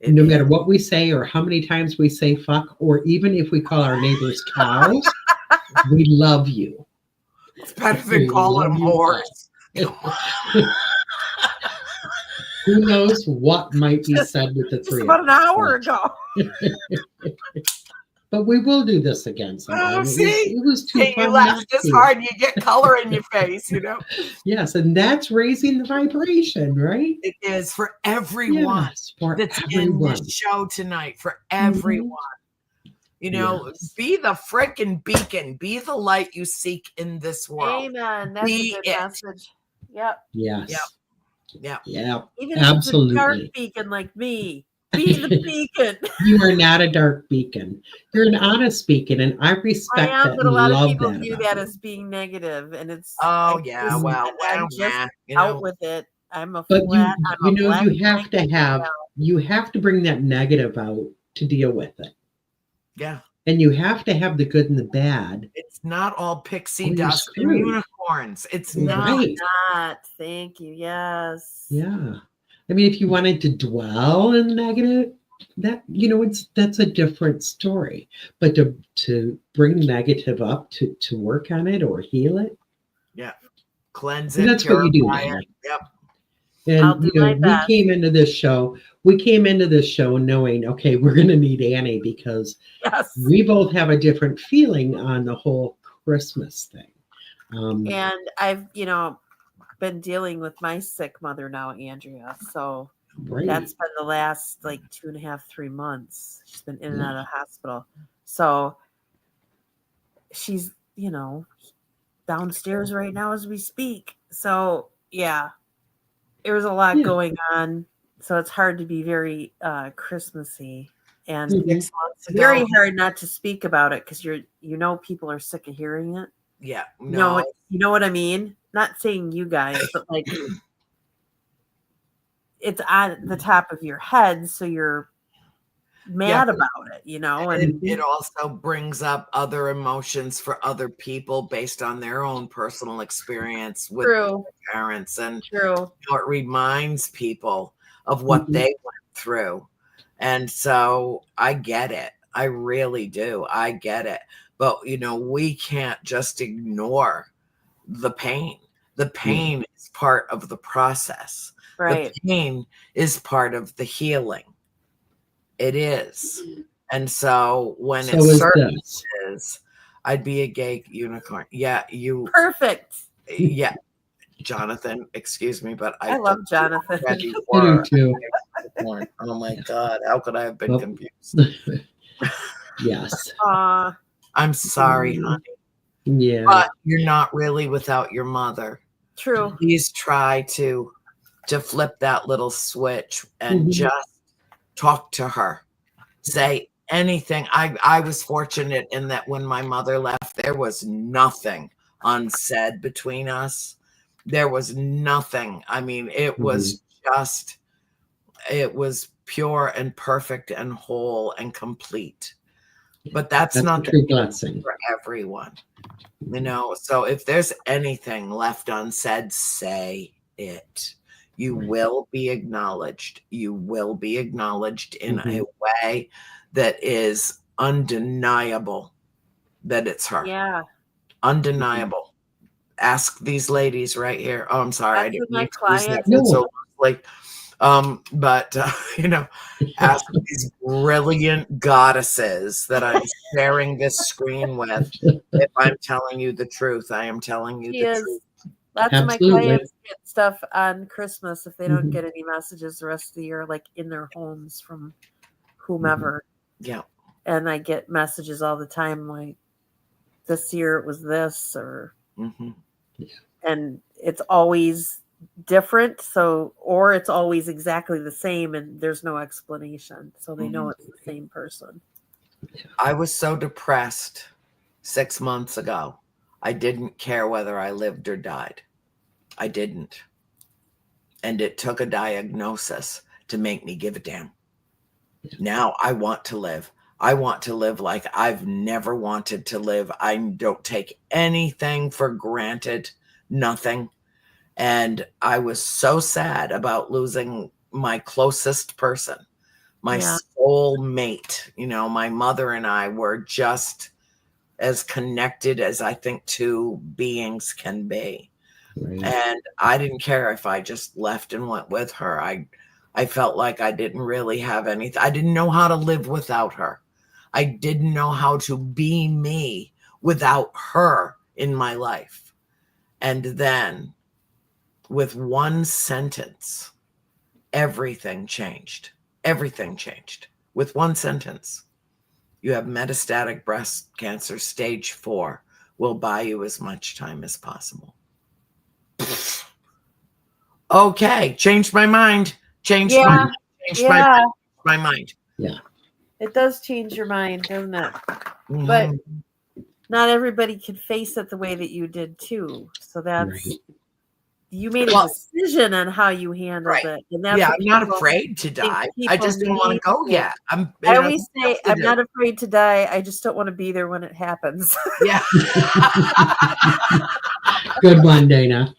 No matter what we say or how many times we say fuck, or even if we call our neighbors cows, we love you. It's better than calling them whores. Who knows what might be said with the three of us. About an hour ago. But we will do this again sometime. It was too fun. You laugh this hard, you get color in your face, you know? Yes, and that's raising the vibration, right? It is for everyone. Yes, for that's everyone. In this show tonight, for everyone. You know, be the freaking beacon. Be the light you seek in this world. Amen. That's a good message. Yep. Yes. Yep. Yeah. Even absolutely. If it's a dark beacon like me. Be the beacon. You are not a dark beacon. You're an honest beacon, and I respect that. But a lot of people view that as being negative, and it's I'm just out with it. I'm a but flat. you have to bring that negative out to deal with it. Yeah. And you have to have the good and the bad. It's not all pixie dust and unicorns. It's not. Thank you. Yes. Yeah. I mean, if you wanted to dwell in the negative, that's a different story. But to bring negative up to work on it or heal it. Yeah. Cleanse it. That's what you do. Yep. And we came into this show knowing, okay, we're going to need Annie because we both have a different feeling on the whole Christmas thing. And I've, been dealing with my sick mother now, Andrea. So that's been the last 2.5, 3 months. She's been in and out of the hospital. So she's, downstairs right now as we speak. So there's a lot going on. So it's hard to be very Christmassy, and 6 months ago, very hard not to speak about it because people are sick of hearing it. Yeah. No. You know what I mean? Not saying you guys, but it's on the top of your head, so you're mad about it, And it also brings up other emotions for other people based on their own personal experience with their parents. And it reminds people of what they went through. And so I get it. I really do. I get it. But, we can't just ignore the pain. The pain is part of the process. Right. The pain is part of the healing. It is. And so when So it is certainly this. is, I'd be a gay unicorn. Yeah, Perfect. yeah. Jonathan, excuse me, but I love Jonathan. already I do were too. a unicorn. Oh my God. How could I have been Well, confused? Yes. Aw, I'm sorry, honey. Yeah. But you're not really without your mother. true. Please try to flip that little switch and Mhm. just talk to her. Say anything. I was fortunate in that when my mother left, there was nothing unsaid between us. There was nothing. I mean, it was just, it was pure and perfect and whole and complete. But that's not a the true case blessing. for everyone. You know, so if there's anything left unsaid, say it. You Right. will be acknowledged. You will be acknowledged in a Mhm. way that is undeniable that it's her. Yeah. Undeniable. Ask these ladies right here. Oh, I'm sorry. I That's didn't what my mean to use that clients. so loosely. But you know, ask these brilliant goddesses that I'm sharing this screen with. If I'm telling you the truth, I am telling you She the is. truth. Lots of my Absolutely. clients get stuff on Christmas if they don't Mhm. get any messages the rest of the year, like in their homes from whomever. Yeah. And I get messages all the time, like this year it was this, or Mm-hmm. and it's always different. So, or it's always exactly the same, and there's no explanation, so they know it's the same person. I was so depressed 6 months ago. I didn't care whether I lived or died. I didn't. And it took a diagnosis to make me give a damn. Now I want to live. I want to live like I've never wanted to live. I don't take anything for granted, nothing. And I was so sad about losing my closest person, my soul mate. You know, my mother and I were just as connected as I think two beings can be. Right. And I didn't care if I just left and went with her. I felt like I didn't really have anything. I didn't know how to live without her. I didn't know how to be me without her in my life. And then with one sentence, everything changed. Everything changed. With one sentence. You have metastatic breast cancer, stage 4. We'll buy you as much time as possible. Okay, changed my mind. Changed my mind. Changed my mind. Yeah. It does change your mind, doesn't it? Mhm. But not everybody can face it the way that you did too. So that's Right. you made a decision on how you handled it, and that's Yeah, what I'm not people afraid to think die. I people just don't want to need go to- yet. I you know, always say stuff to I'm do. not afraid to die. I just don't want to be there when it happens. Yeah, Good one, Dana.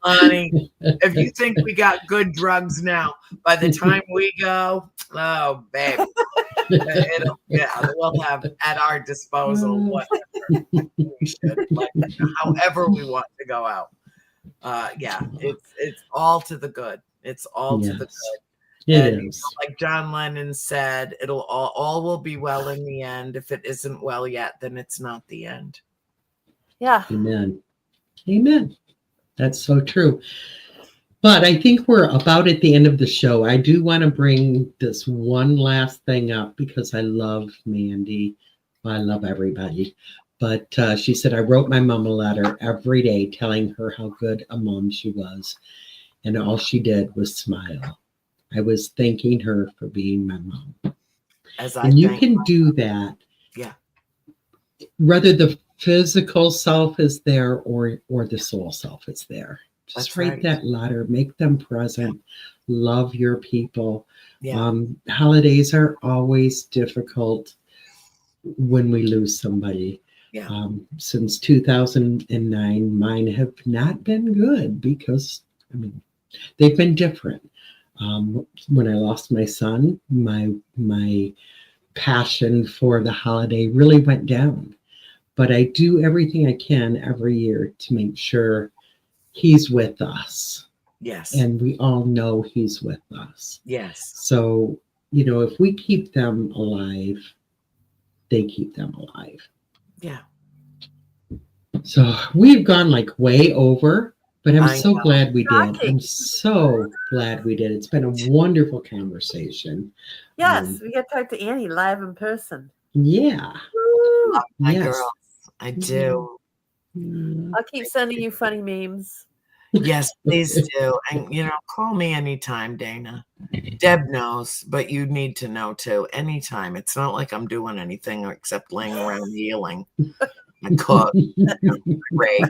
honey. If you think we got good drugs now, by the time we go, oh, babe. We'll have at our disposal whatever we should, like, however we want to go out. It's all to the good. It's all to the good. It And is. like John Lennon said, it'll all will be well in the end. If it isn't well yet, then it's not the end. Yeah. Amen. Amen. That's so true. But I think we're about at the end of the show. I do want to bring this one last thing up because I love Mandy. Well, I love everybody. But she said, I wrote my mom a letter every day telling her how good a mom she was. And all she did was smile. I was thanking her for being my mom. And you can do that. Yeah. Whether the physical self is there or the soul self is there. Just write that letter, make them present, love your people. Yeah. Holidays are always difficult when we lose somebody. Yeah. Since 2009, mine have not been good because, I mean, they've been different. When I lost my son, my passion for the holiday really went down. but I do everything I can every year to make sure he's with us. Yes. And we all know he's with us. Yes. So, if we keep them alive, they keep them alive. Yeah. So we've gone like way over, but I'm I so know. glad we did. Shocking. I'm so glad we did. It's been a wonderful conversation. Yes, we got to talk to Annie live in person. Yeah. Woo! My Yes. girls. I do. I'll keep sending you funny memes. Yes, please do. And, call me anytime, Dana. Deb knows, but you need to know too. Anytime. It's not like I'm doing anything except laying around healing. I cook. Great.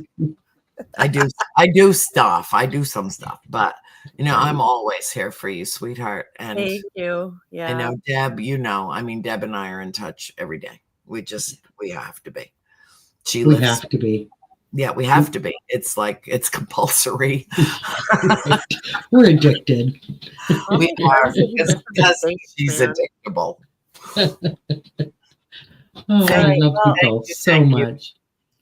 I do stuff. I do some stuff, but I'm always here for you, sweetheart. And Thank you. Yeah. I know Deb, Deb and I are in touch every day. We have to be. We have to be. Yeah, we have to be. It's compulsory. We're addicted. We are, because she's addictable. I love you both so much.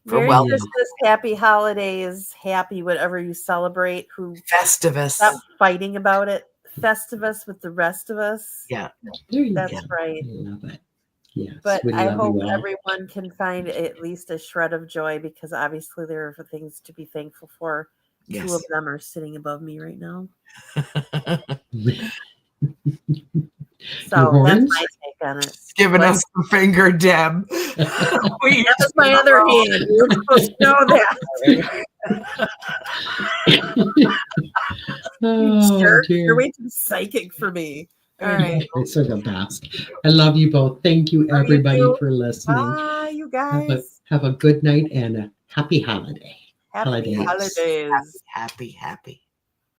Merry Christmas, happy holidays, happy whatever you celebrate. Festivus. Stop fighting about it. Festivus with the rest of us. Yeah. That's right. I love it. Yes, but I hope everyone can find at least a shred of joy, because obviously there are things to be thankful for. Yes. 2 of them are sitting above me right now. So that's my take on it. Giving us the finger, Deb. That was my other hand. You're supposed to know that. You're way too psychic for me. All right. It's the best. I love you both. Thank you, everybody, for listening. Bye, you guys. Have a good night and a happy holiday. Happy holidays. Happy.